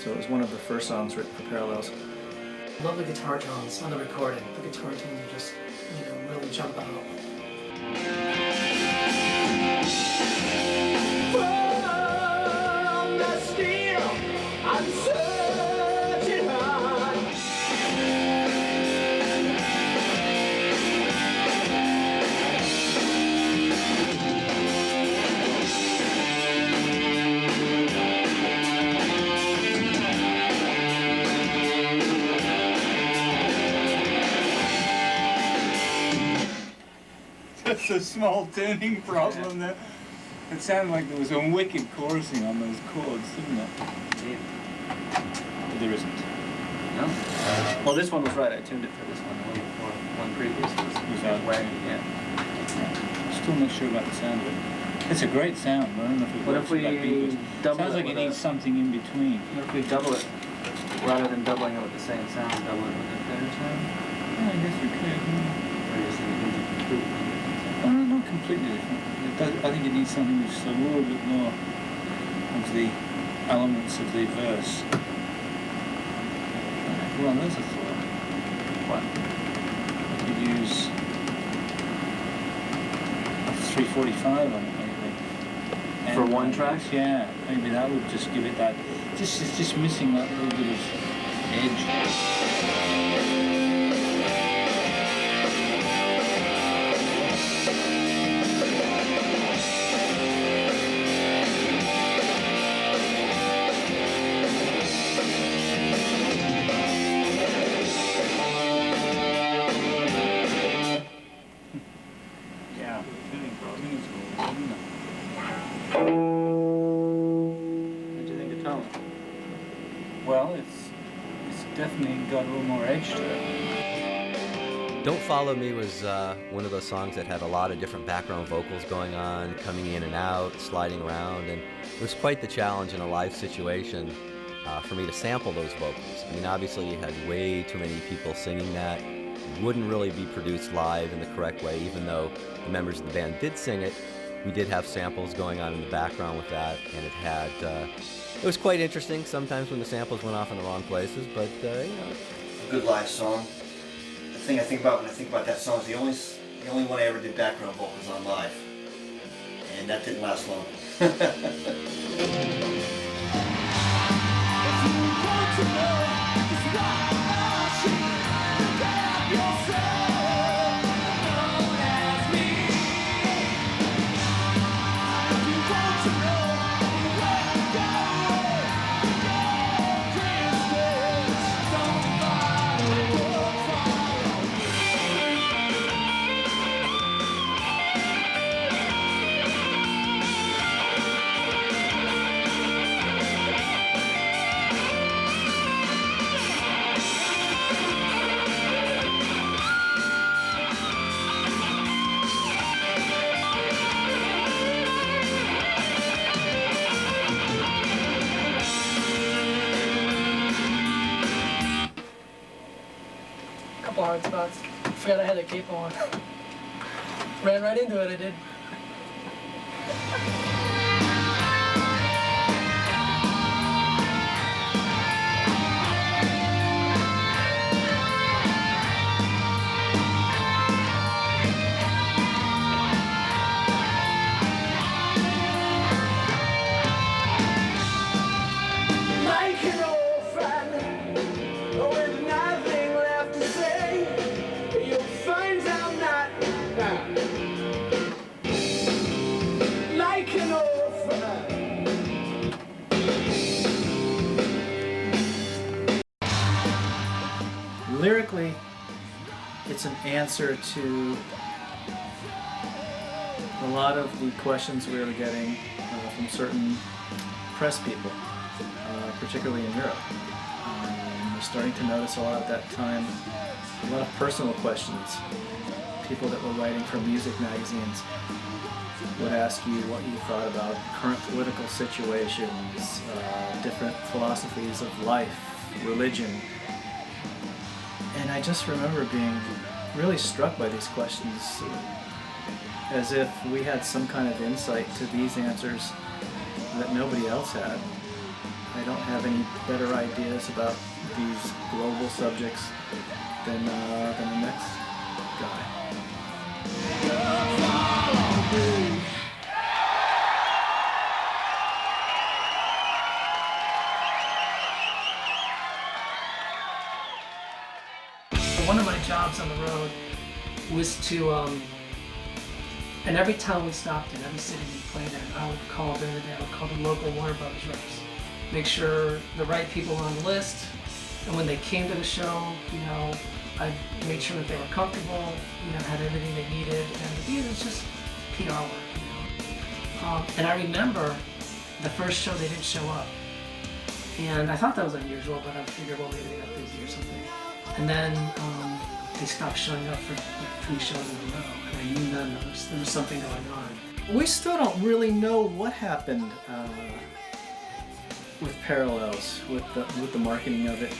C: So it was one of the first songs written for Parallels.
F: I love the guitar tones on the recording. The guitar tones are just, really jump out.
M: From the steel, I'm searching hard.
O: just a small tuning problem there. It sounded like there was some wicked chorusing on those chords, didn't it?
C: Indeed.
O: But there isn't.
C: No? Well, this one was right. I tuned it for this one. One previous was wagging, yeah.
O: Still not sure about the sound of it. It's a great sound, but I don't know if it
C: What
O: works
C: if we
O: with that beat.
C: double
O: Sounds
C: it
O: like it
C: with
O: needs something in between.
C: What if we double it, rather than doubling it with the same sound, double it with a better sound?
O: Yeah, I guess we could.
C: Or do you think it needs a completely different sound?
O: Not completely different. I think it needs something which is a little bit more of the elements of the verse. Well, there's a thought.
C: What?
O: I could use a 345 on it, maybe.
C: For one track?
O: Yeah, maybe that would just give it that. It's just missing that little bit of edge. Well, it's definitely got a little more edge to it.
D: Don't Follow Me was one of those songs that had a lot of different background vocals going on, coming in and out, sliding around, and it was quite the challenge in a live situation for me to sample those vocals. I mean, obviously you had way too many people singing that. It wouldn't really be produced live in the correct way, even though the members of the band did sing it. We did have samples going on in the background with that, and it had... it was quite interesting sometimes when the samples went off in the wrong places, but, you know.
B: A good live song. The thing I think about when I think about that song is the only one I ever did background vocals on live. And that didn't last long.
F: Hard spots. Forgot I had a cape on. Ran right into it, I did. Like an old friend, with nothing left to say. You'll find I'm not like an old friend.
C: Lyrically, it's an answer to a lot of the questions we were getting from certain press people, particularly in Europe. We're starting to notice a lot at that time, a lot of personal questions. People that were writing for music magazines would ask you what you thought about current political situations, different philosophies of life, religion. And I just remember being really struck by these questions, as if we had some kind of insight to these answers that nobody else had. I don't have any better ideas about these global subjects than the next guy.
F: One of my jobs on the road was to, and every town we stopped in, every city we played in, I would call during the day, I would call the local Warner Brothers reps. Make sure the right people were on the list, and when they came to the show, you know, I made sure that they were comfortable, had everything they needed, and the Beatles just PR work, and I remember the first show they didn't show up. And I thought that was unusual, but I figured, well, maybe they got busy or something. And then they stopped showing up for like 3 shows in a row, and I knew then there was something going on.
C: We still don't really know what happened with Parallels, with the marketing of it.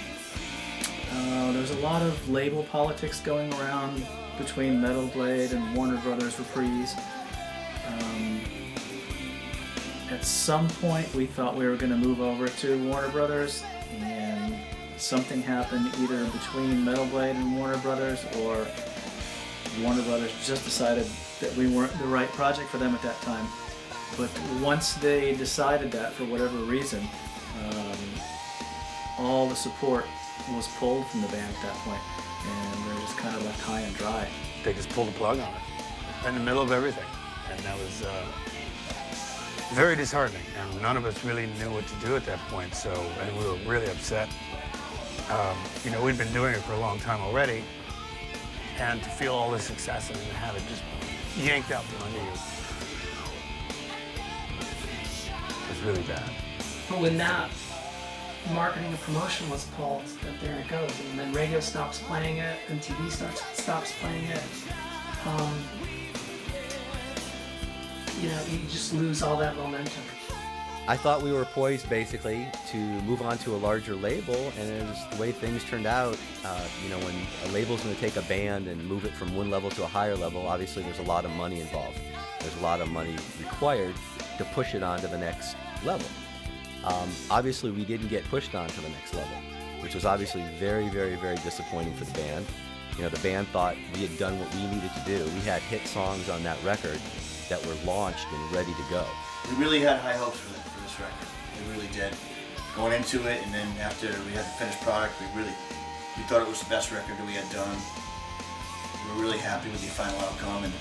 C: There's a lot of label politics going around between Metal Blade and Warner Brothers Reprise. At some point we thought we were going to move over to Warner Brothers, and something happened either between Metal Blade and Warner Brothers, or Warner Brothers just decided that we weren't the right project for them at that time. But once they decided that, for whatever reason, all the support was pulled from the band at that point, and they're just kind of left high and dry.
E: They just pulled the plug on it in the middle of everything, and that was very disheartening. And none of us really knew what to do at that point, and we were really upset. We'd been doing it for a long time already, and to feel all this success and have it just yanked out from under you was really bad.
F: But when that marketing and promotion was pulled, that there it goes, and then radio stops playing it, and TV stops playing it. You just lose all that momentum.
D: I thought we were poised basically to move on to a larger label, and as the way things turned out, when a label's going to take a band and move it from one level to a higher level, obviously there's a lot of money involved. There's a lot of money required to push it on to the next level. Obviously we didn't get pushed on to the next level, which was obviously very, very, very disappointing for the band. The band thought we had done what we needed to do. We had hit songs on that record that were launched and ready to go.
B: We really had high hopes for this record. We really did. Going into it, and then after we had the finished product, we thought it was the best record that we had done. We were really happy with the final outcome, and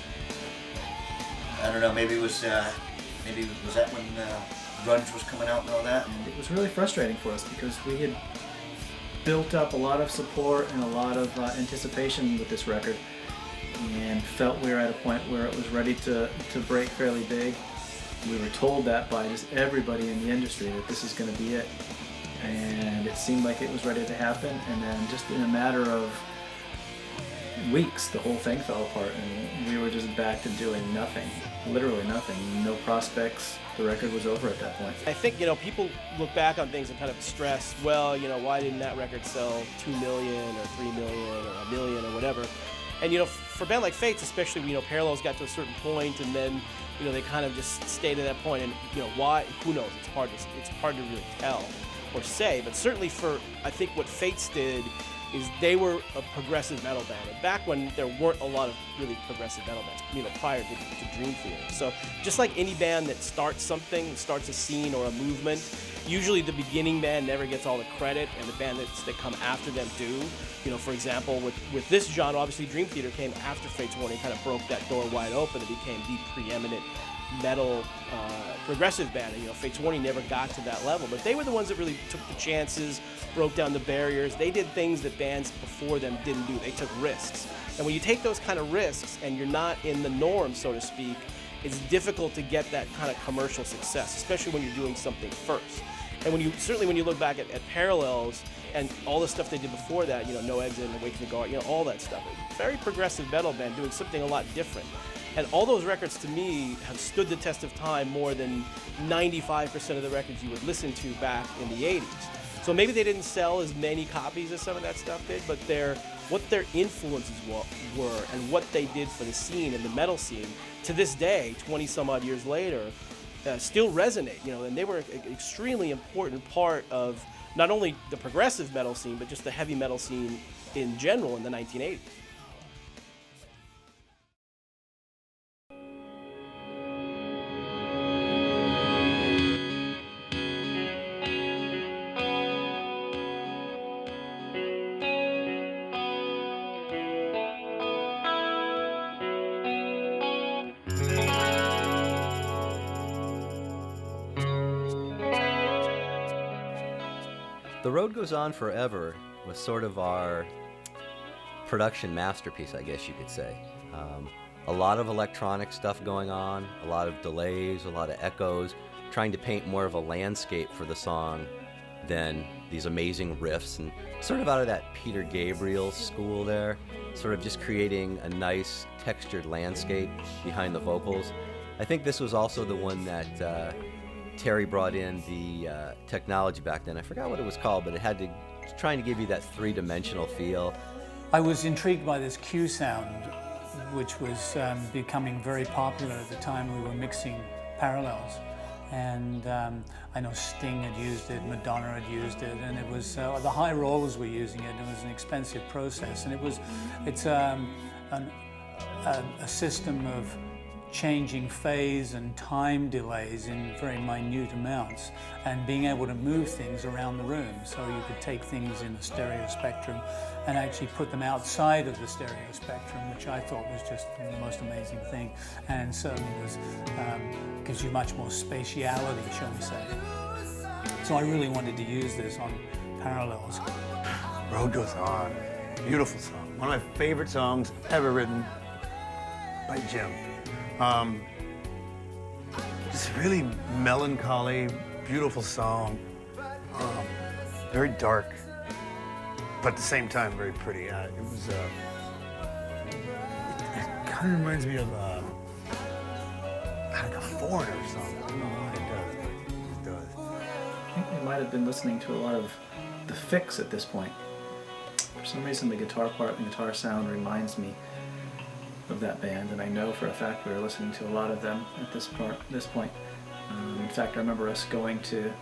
B: I don't know, maybe was that when grunge was coming out and all that?
C: And it was really frustrating for us because we had built up a lot of support and a lot of anticipation with this record, and felt we were at a point where it was ready to break fairly big. We were told that by just everybody in the industry that this is going to be it, and it seemed like it was ready to happen, and then just in a matter of weeks the whole thing fell apart, and we were just back to doing nothing, literally nothing, no prospects. The record was over at that point.
A: I think, people look back on things and kind of stress, well, why didn't that record sell 2 million or 3 million or a million or whatever? And, for a band like Fates, especially, Parallels got to a certain point, and then, they kind of just stayed at that point, and, why, who knows? It's hard to really tell or say, but certainly I think what Fates did is they were a progressive metal band. And back when there weren't a lot of really progressive metal bands, prior to Dream Theater. So just like any band that starts a scene or a movement, usually the beginning band never gets all the credit, and the band that come after them do. For example, with this genre, obviously Dream Theater came after Fates Warning, kind of broke that door wide open and became the preeminent metal progressive band. And, Fates Warning never got to that level, but they were the ones that really took the chances, broke down the barriers. They did things that bands before them didn't do. They took risks. And when you take those kind of risks and you're not in the norm, so to speak, it's difficult to get that kind of commercial success, especially when you're doing something first. And when you look back at Parallels and all the stuff they did before that, No Exit and Awaken the Guard, all that stuff. Very progressive metal band doing something a lot different. And all those records, to me, have stood the test of time more than 95% of the records you would listen to back in the 80s. So maybe they didn't sell as many copies as some of that stuff did, but what their influences were and what they did for the scene and the metal scene, to this day, 20-some-odd years later, still resonate. And they were an extremely important part of not only the progressive metal scene, but just the heavy metal scene in general in the 1980s.
D: The Road Goes On Forever was sort of our production masterpiece, I guess you could say. A lot of electronic stuff going on, a lot of delays, a lot of echoes, trying to paint more of a landscape for the song than these amazing riffs, and sort of out of that Peter Gabriel school there, sort of just creating a nice textured landscape behind the vocals. I think this was also the one that Terry brought in the technology back then. I forgot what it was called, but it had to trying to give you that three-dimensional feel.
G: I was intrigued by this Q sound, which was becoming very popular at the time we were mixing Parallels. And I know Sting had used it, Madonna had used it, and it was the high rollers were using it. It was an expensive process, and it's a system of changing phase and time delays in very minute amounts, and being able to move things around the room. So you could take things in the stereo spectrum and actually put them outside of the stereo spectrum, which I thought was just the most amazing thing, and certainly gives you much more spatiality, shall we say. So I really wanted to use this on Parallels.
E: Road Goes On, beautiful song. One of my favorite songs ever written by Jim. Just really melancholy, beautiful song. Very dark, but at the same time very pretty. It kind of reminds me of like a Foreigner song. I don't know why it does.
C: I think we might have been listening to a lot of The Fix at this point. For some reason, the guitar part and guitar sound reminds me of that band, and I know for a fact we were listening to a lot of them at this point. In fact, I remember us going to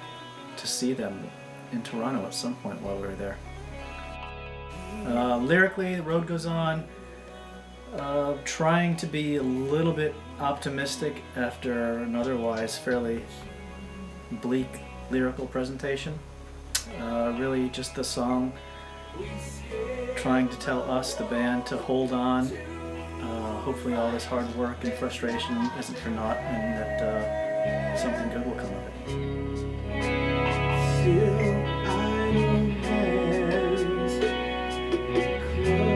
C: see them in Toronto at some point while we were there. Lyrically, The Road Goes On, trying to be a little bit optimistic after an otherwise fairly bleak lyrical presentation. Really just the song trying to tell us, the band, to hold on. Hopefully all this hard work and frustration isn't for naught, and that something good will come of it.
M: Still, I know hands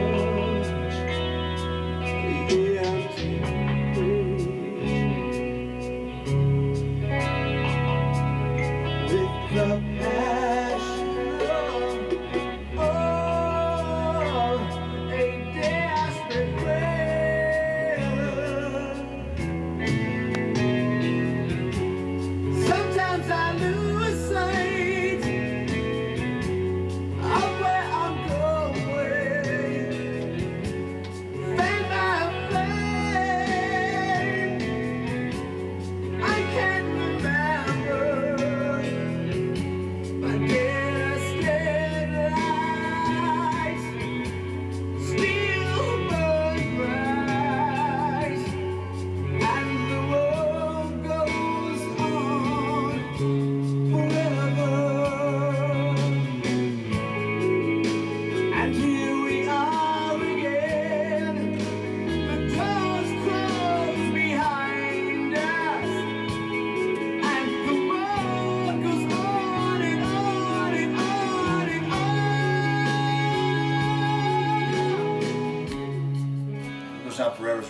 M: clutch the empty place with the passion of a desperate prayer. Sometimes I lose sight of where I'm going. Flame by flame, I can't remember, but distant lights still burn bright, and the world goes on forever. And here we are again, the doors close behind us, and the world goes on and on and on and on.
B: Goes On Forever is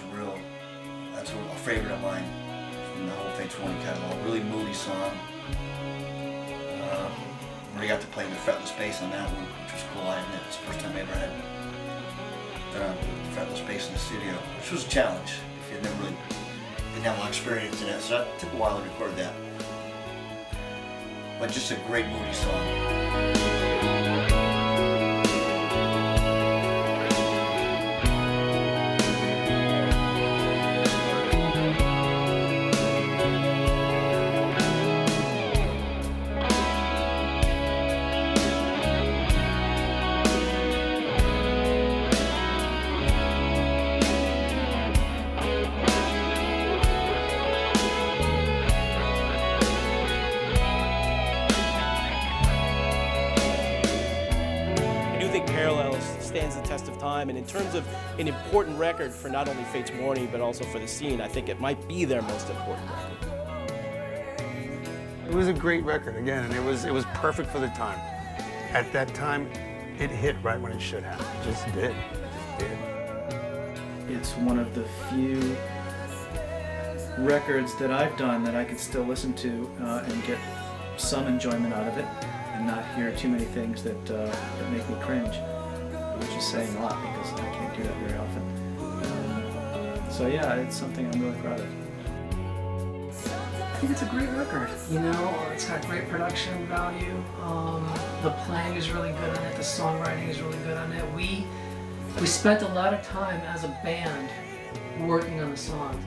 B: that's a favorite of mine from the whole Fates Warning catalog. Really moody song. Really got to play with fretless bass on that one, which was cool. I admit, it's the first time I ever had done fretless bass in the studio, which was a challenge if you never really didn't have a lot of experience in it. So that took a while to record that. But just a great moody song.
A: Stands the test of time, and in terms of an important record for not only Fates Warning but also for the scene, I think it might be their most important record.
E: It was a great record again, and it was perfect for the time. At that time, it hit right when it should have. It just did.
C: It's one of the few records that I've done that I can still listen to and get some enjoyment out of it, and not hear too many things that make me cringe, which is saying a lot because I can't do that very often. So yeah, it's something I'm really proud of.
F: I think it's a great record. You know, it's got great production value. The playing is really good on it. The songwriting is really good on it. We spent a lot of time as a band working on the songs.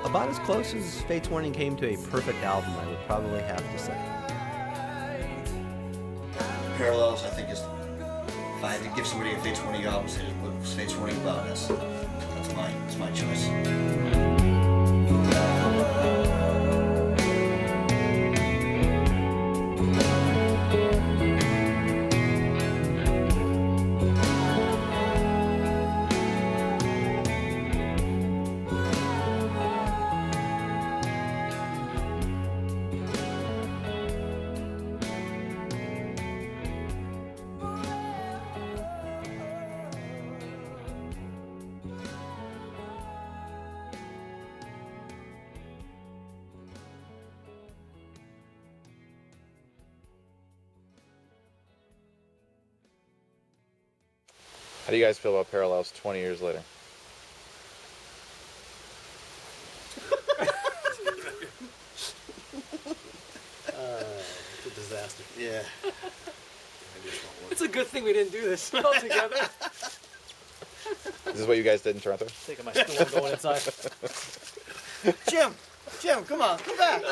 D: About as close as Fates Warning came to a perfect album, I would probably have to say.
B: Parallels, I think, is, if I had to give somebody a Fates Warning album, say what was Fates Warning about, that's my choice.
P: How do you guys feel about Parallels 20 years later?
Q: It's a disaster.
B: Yeah.
Q: It's a good thing we didn't do this all together.
P: Is this what you guys did in Toronto?
A: Taking my stool and going inside.
B: Jim, come on, come back.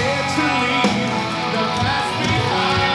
M: scared to leave the past behind.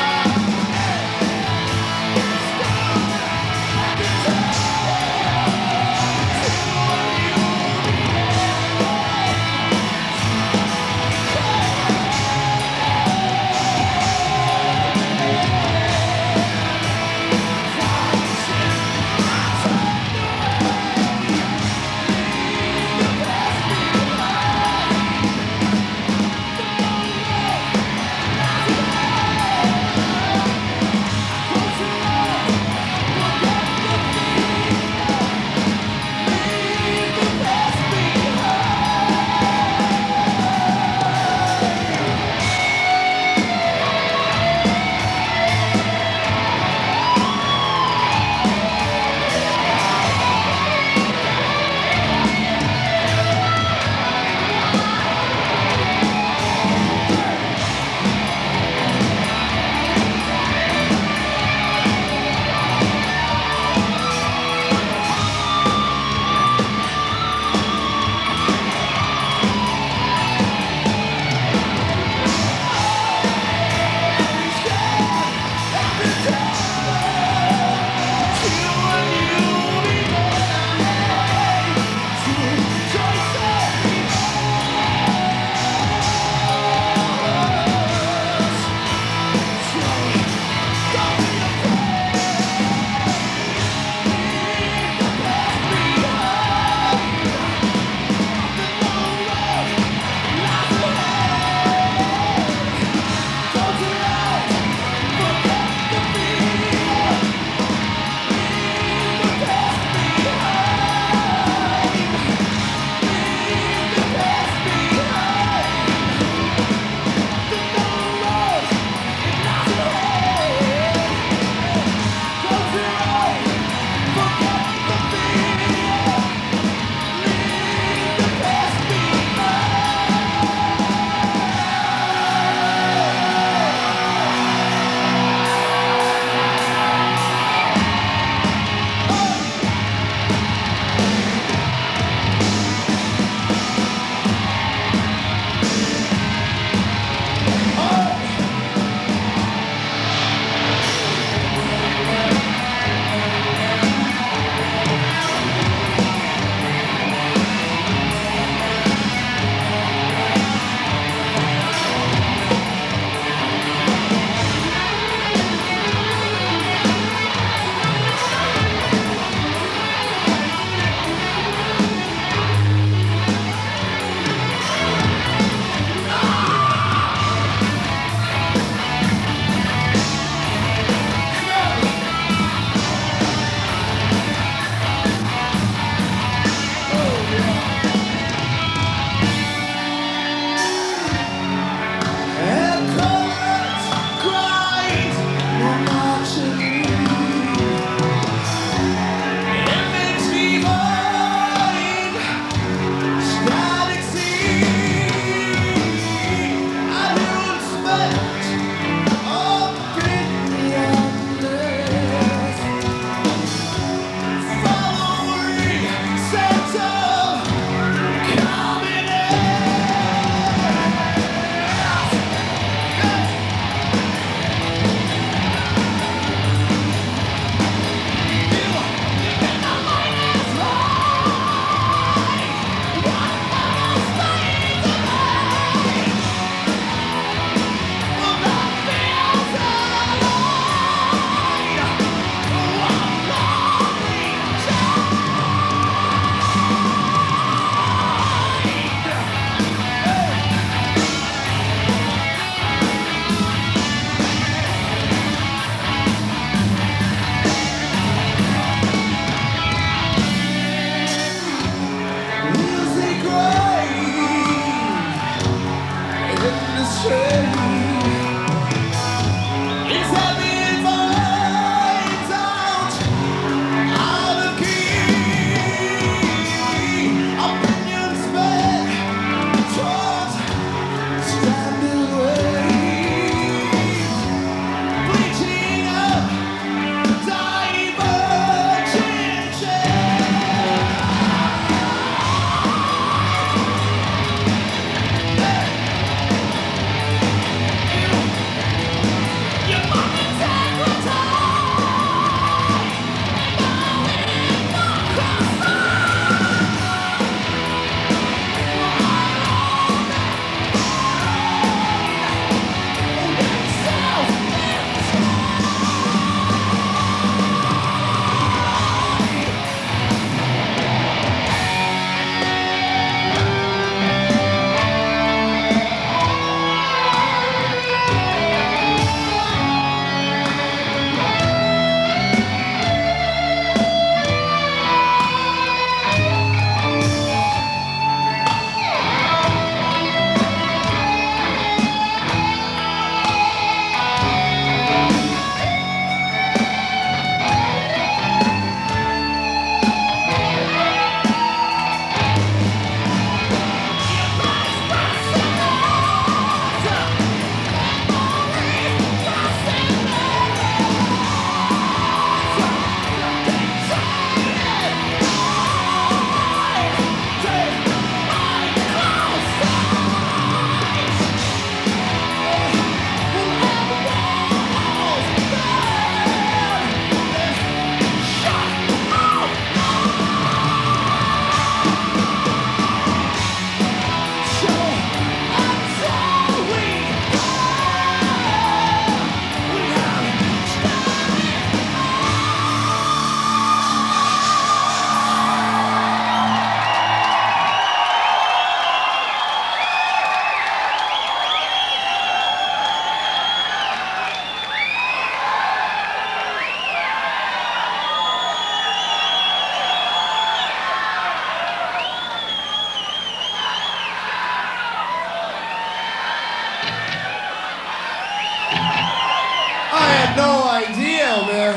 H: had no idea, man.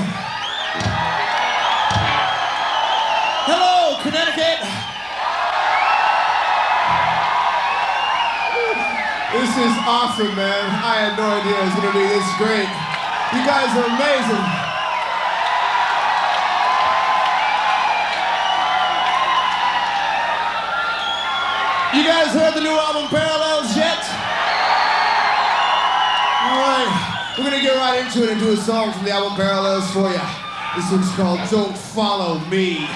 H: Hello, Connecticut. This is awesome, man. I had no idea it was gonna be this great. You guys are amazing. You guys heard the new album Parallels yet? All right, we're gonna get right into it and do a song from the album Parallels for you. This one's called Don't Follow Me.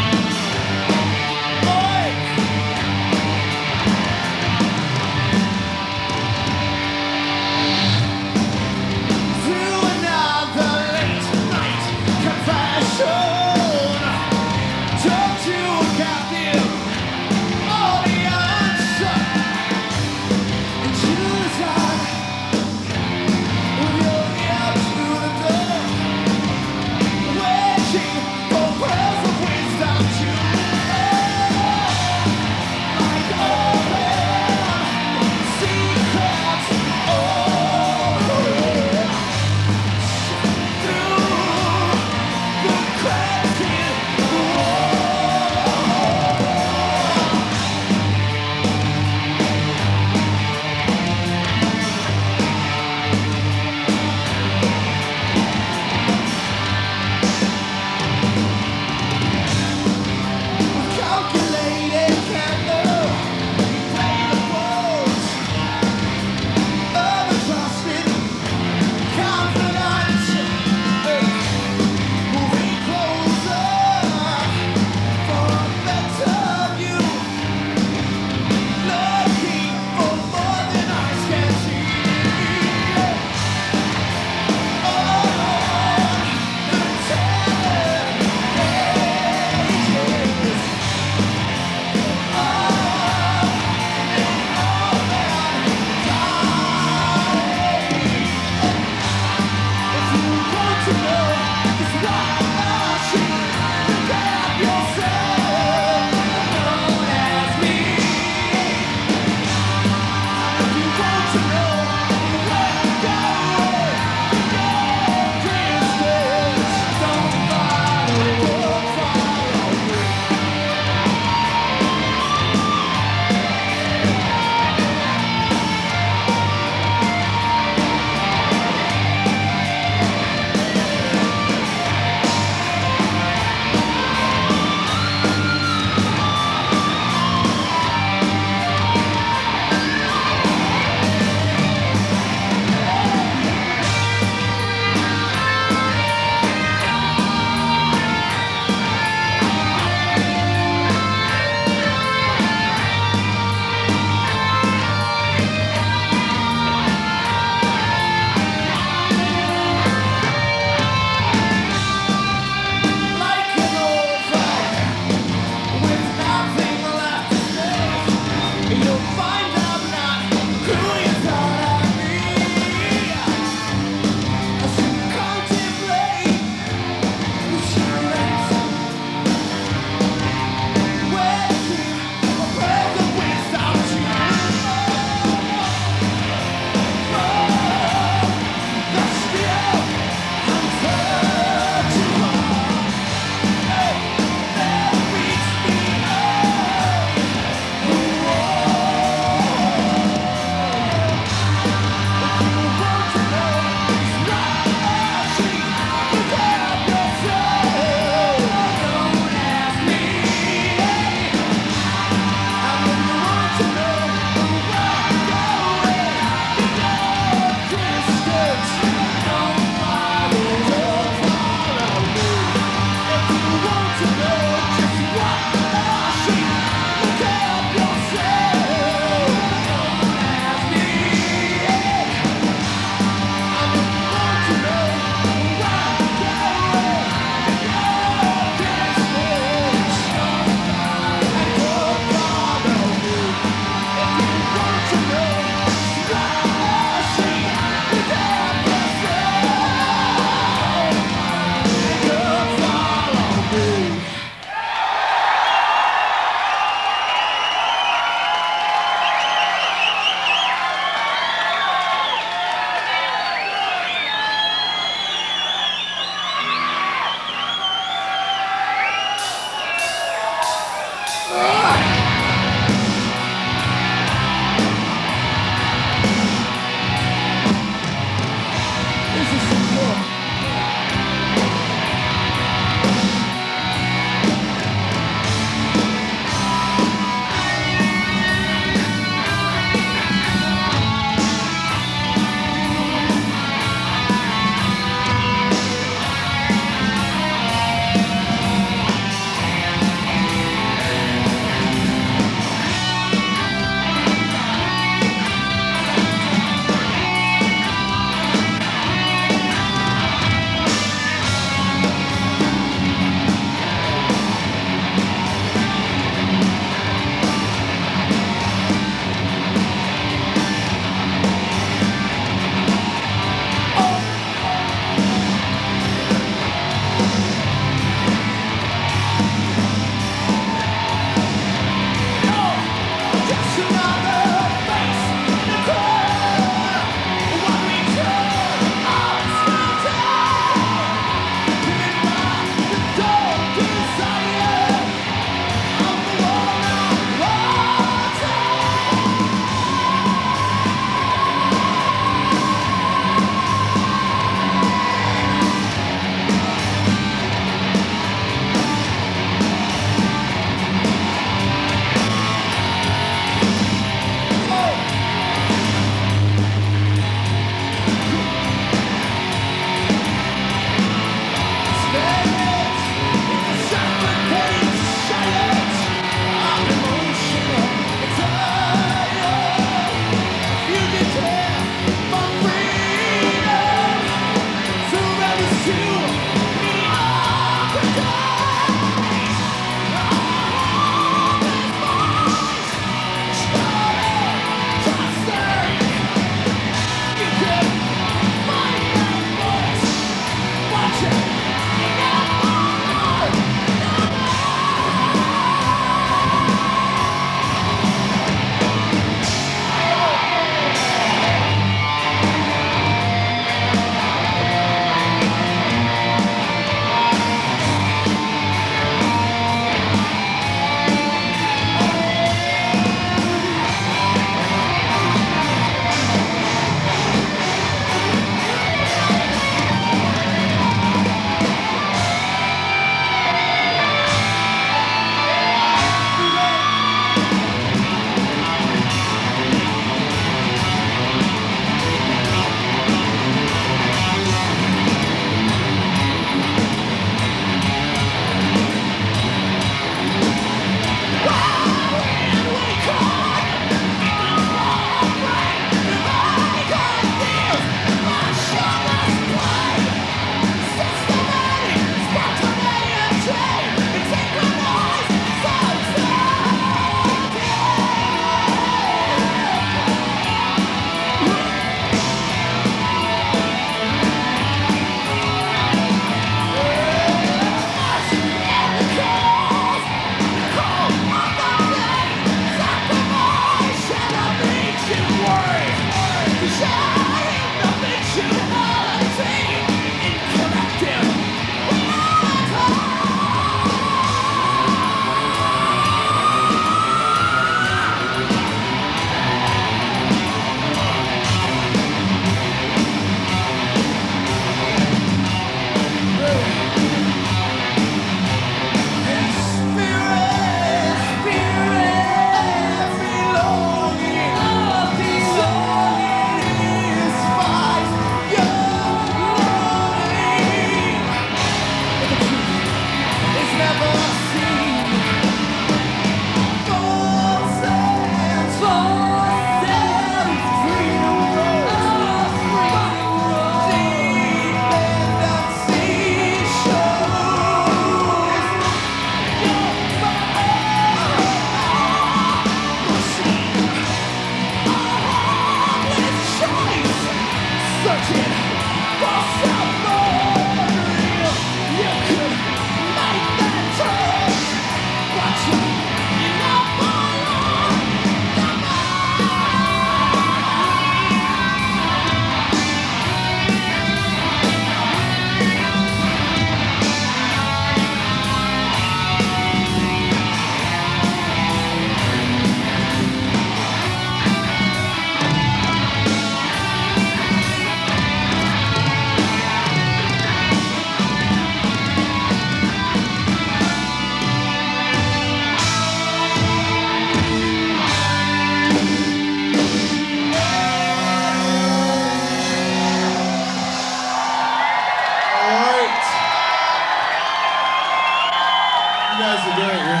H: guys are great, yeah.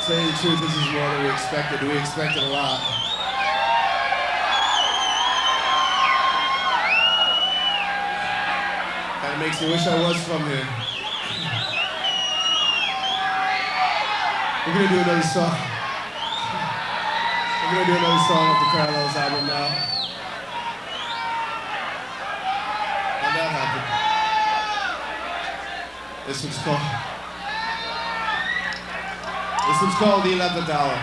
H: Tell you the truth, this is more than we expected. We expected a lot. Kinda makes me wish I was from here. We're gonna do another song. We're gonna do another song off the Parallels album now. How'd that happen? This one's called The 11th Hour.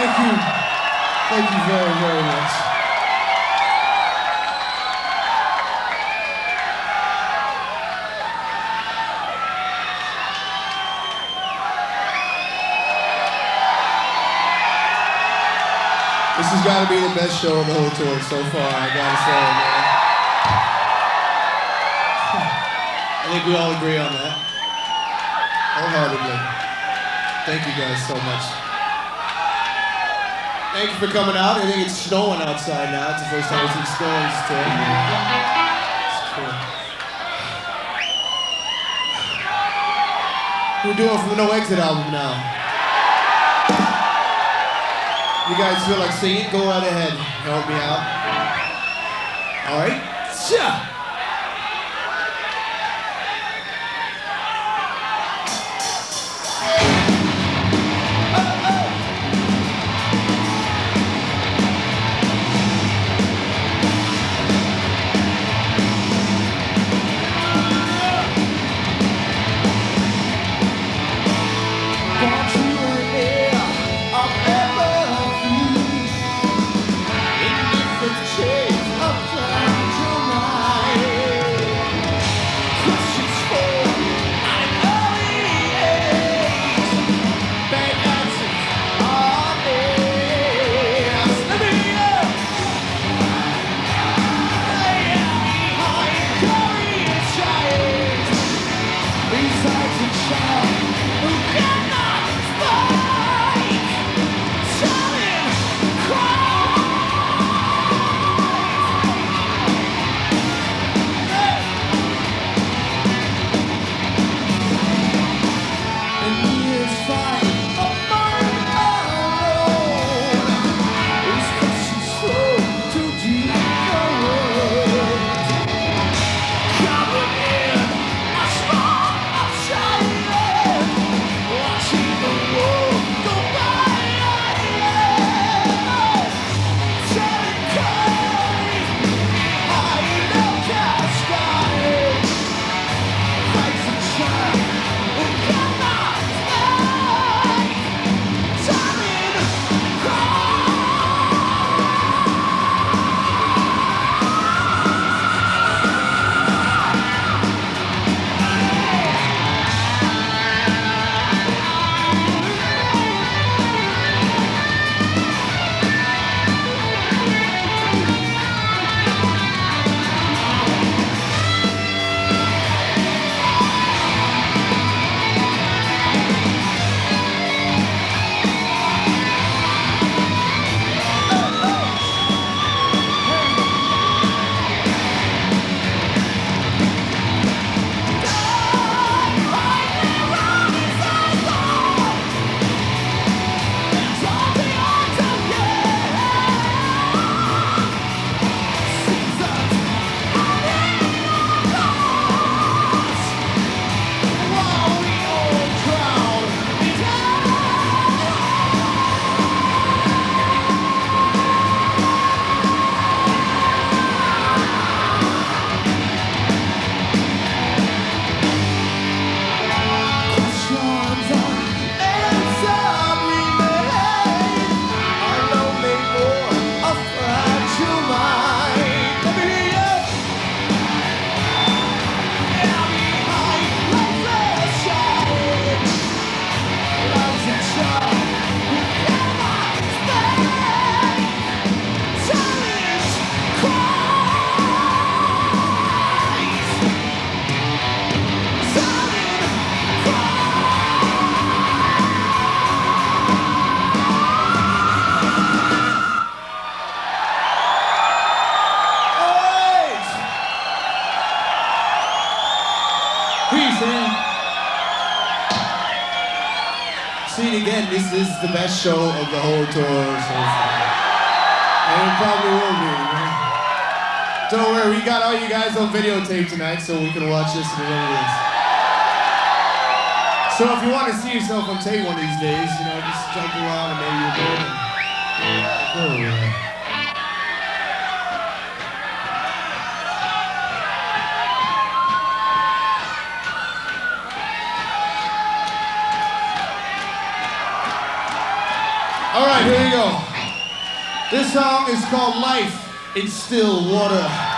H: Thank you. Thank you very, very much. This has got to be the best show of the whole tour so far, I gotta say, man. I think we all agree on that. Wholeheartedly. Thank you guys so much. Thank you for coming out. I think it's snowing outside now. It's the first time we've seen snow on this tour. It's cool. We're doing from the No Exit album now. You guys feel like singing? Go right ahead. Help me out. All right? Yeah. Again, this is the best show of the whole tour so far. And it probably will be. Man. Don't worry, we got all you guys on videotape tonight so we can watch this and remember this. So if you want to see yourself on tape one of these days, you know, just jump around and maybe you'll go. All right, here we go. This song is called Life in Still Water.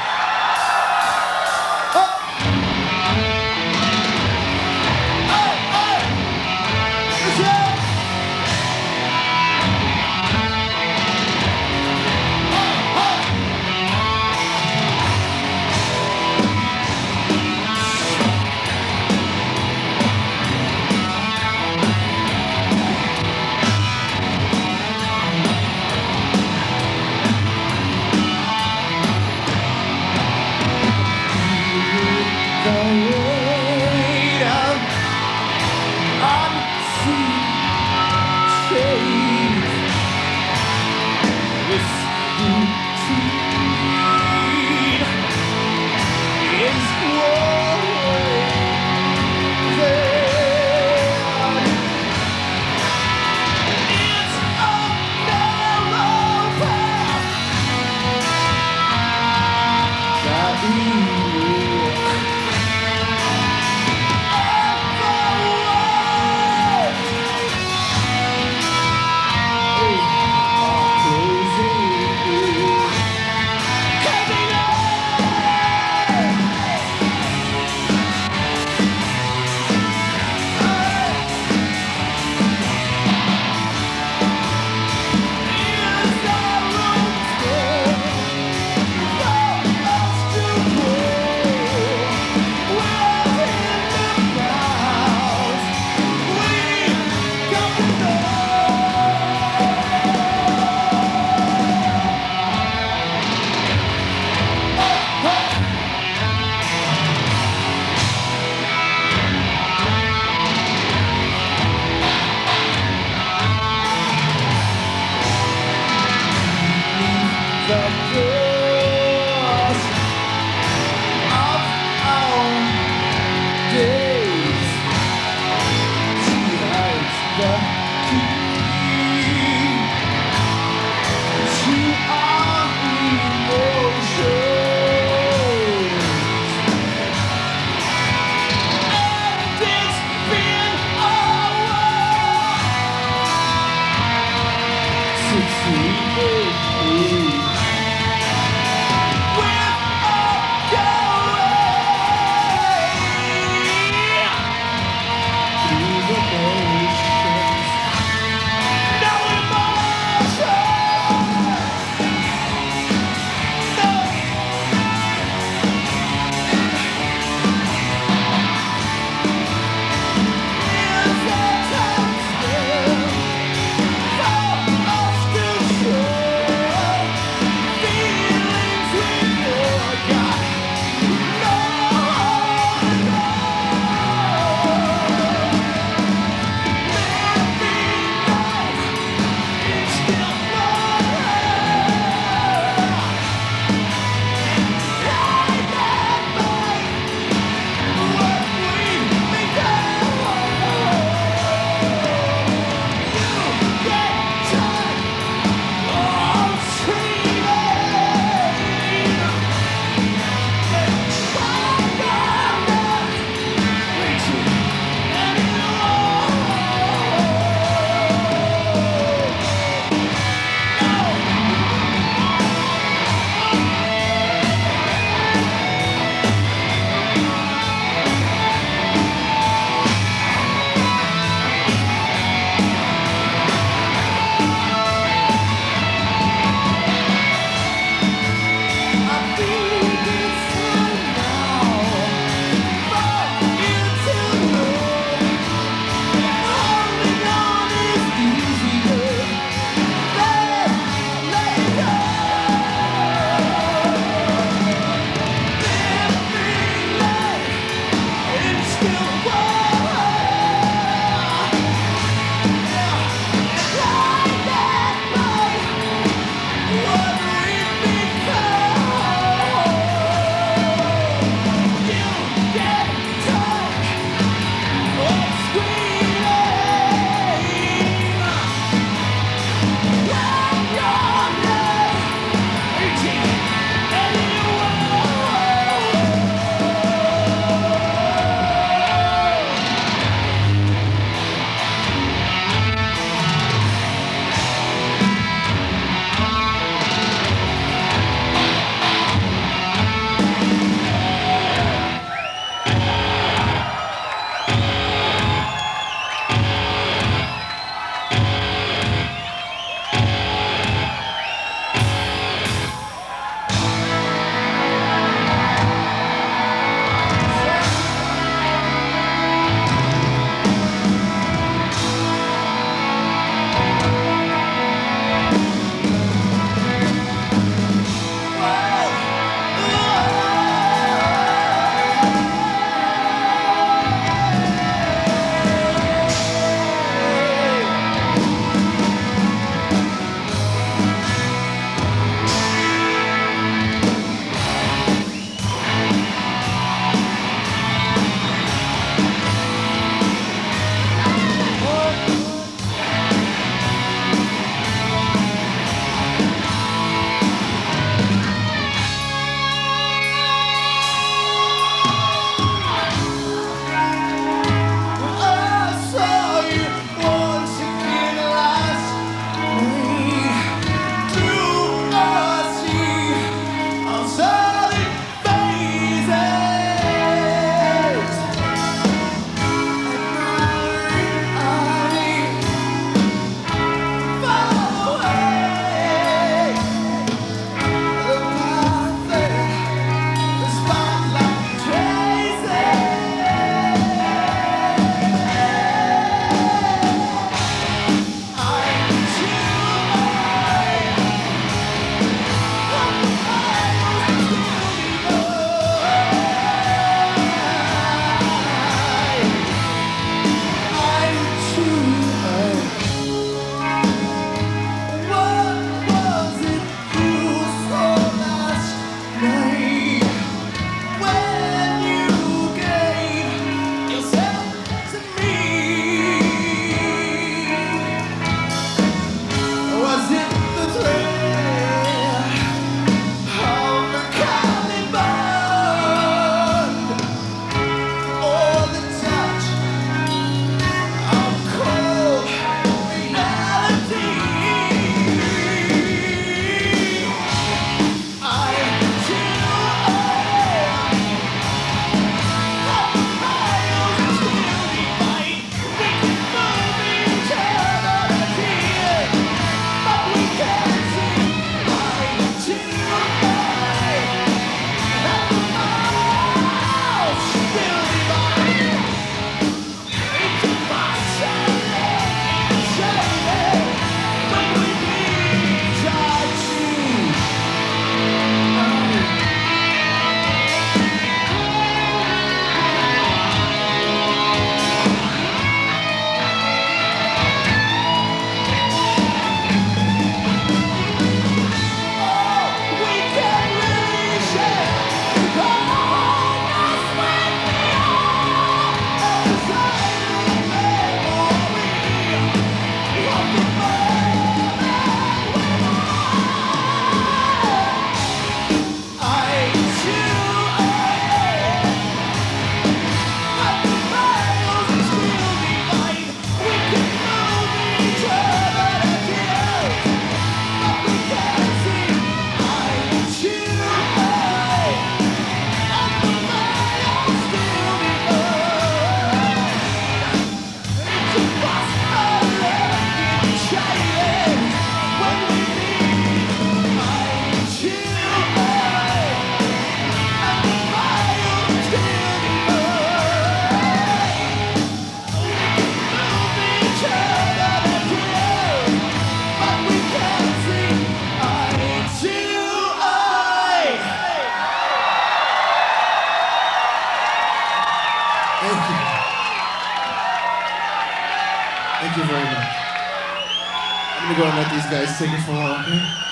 H: me go and let these guys take it for a while, okay?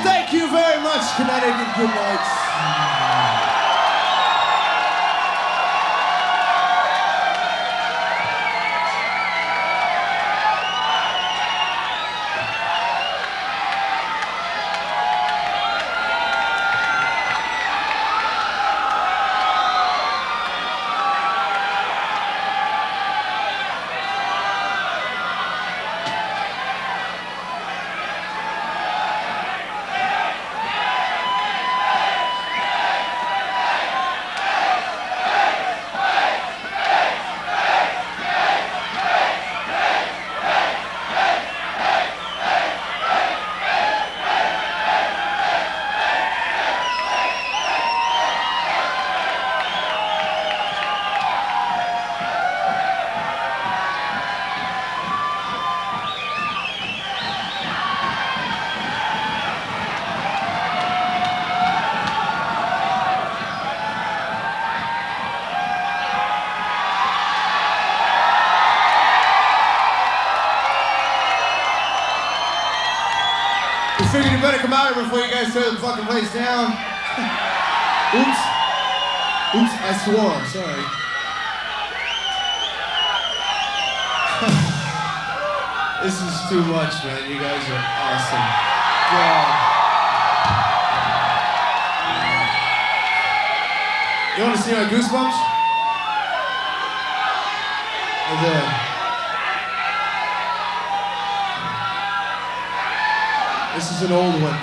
H: Thank you very much, Connecticut. Good night. Figured you better come out here before you guys tear the fucking place down. Oops. Oops, I swore, sorry. This is too much, man. You guys are awesome. God. You want to see my goosebumps? Right there. This is an old one.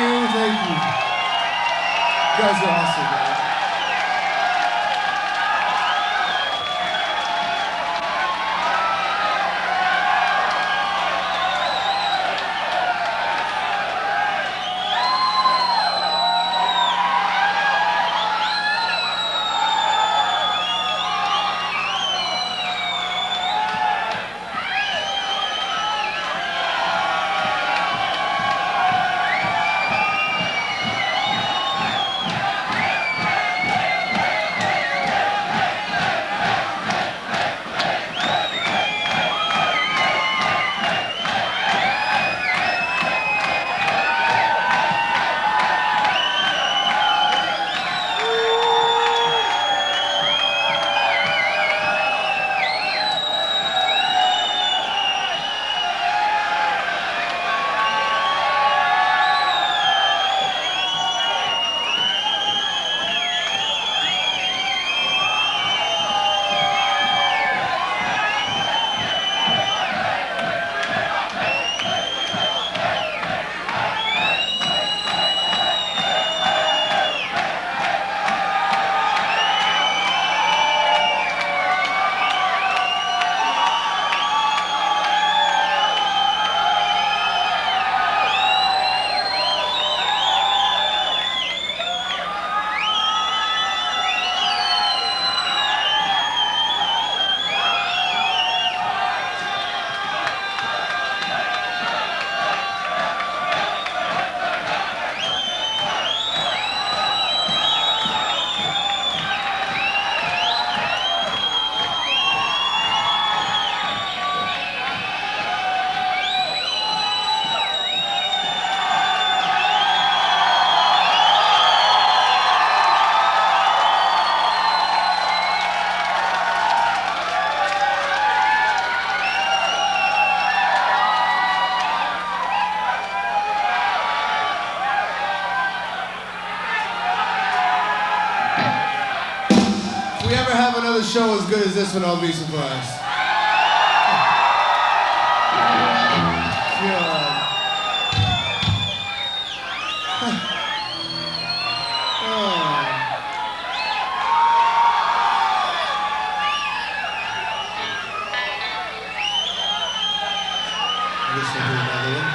H: you, thank you. You guys are awesome, man. If we ever have another show as good as this one, I'll be surprised. I guess we'll do another one.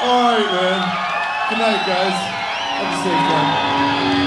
H: All right, man. Good night, guys. Have a safe one.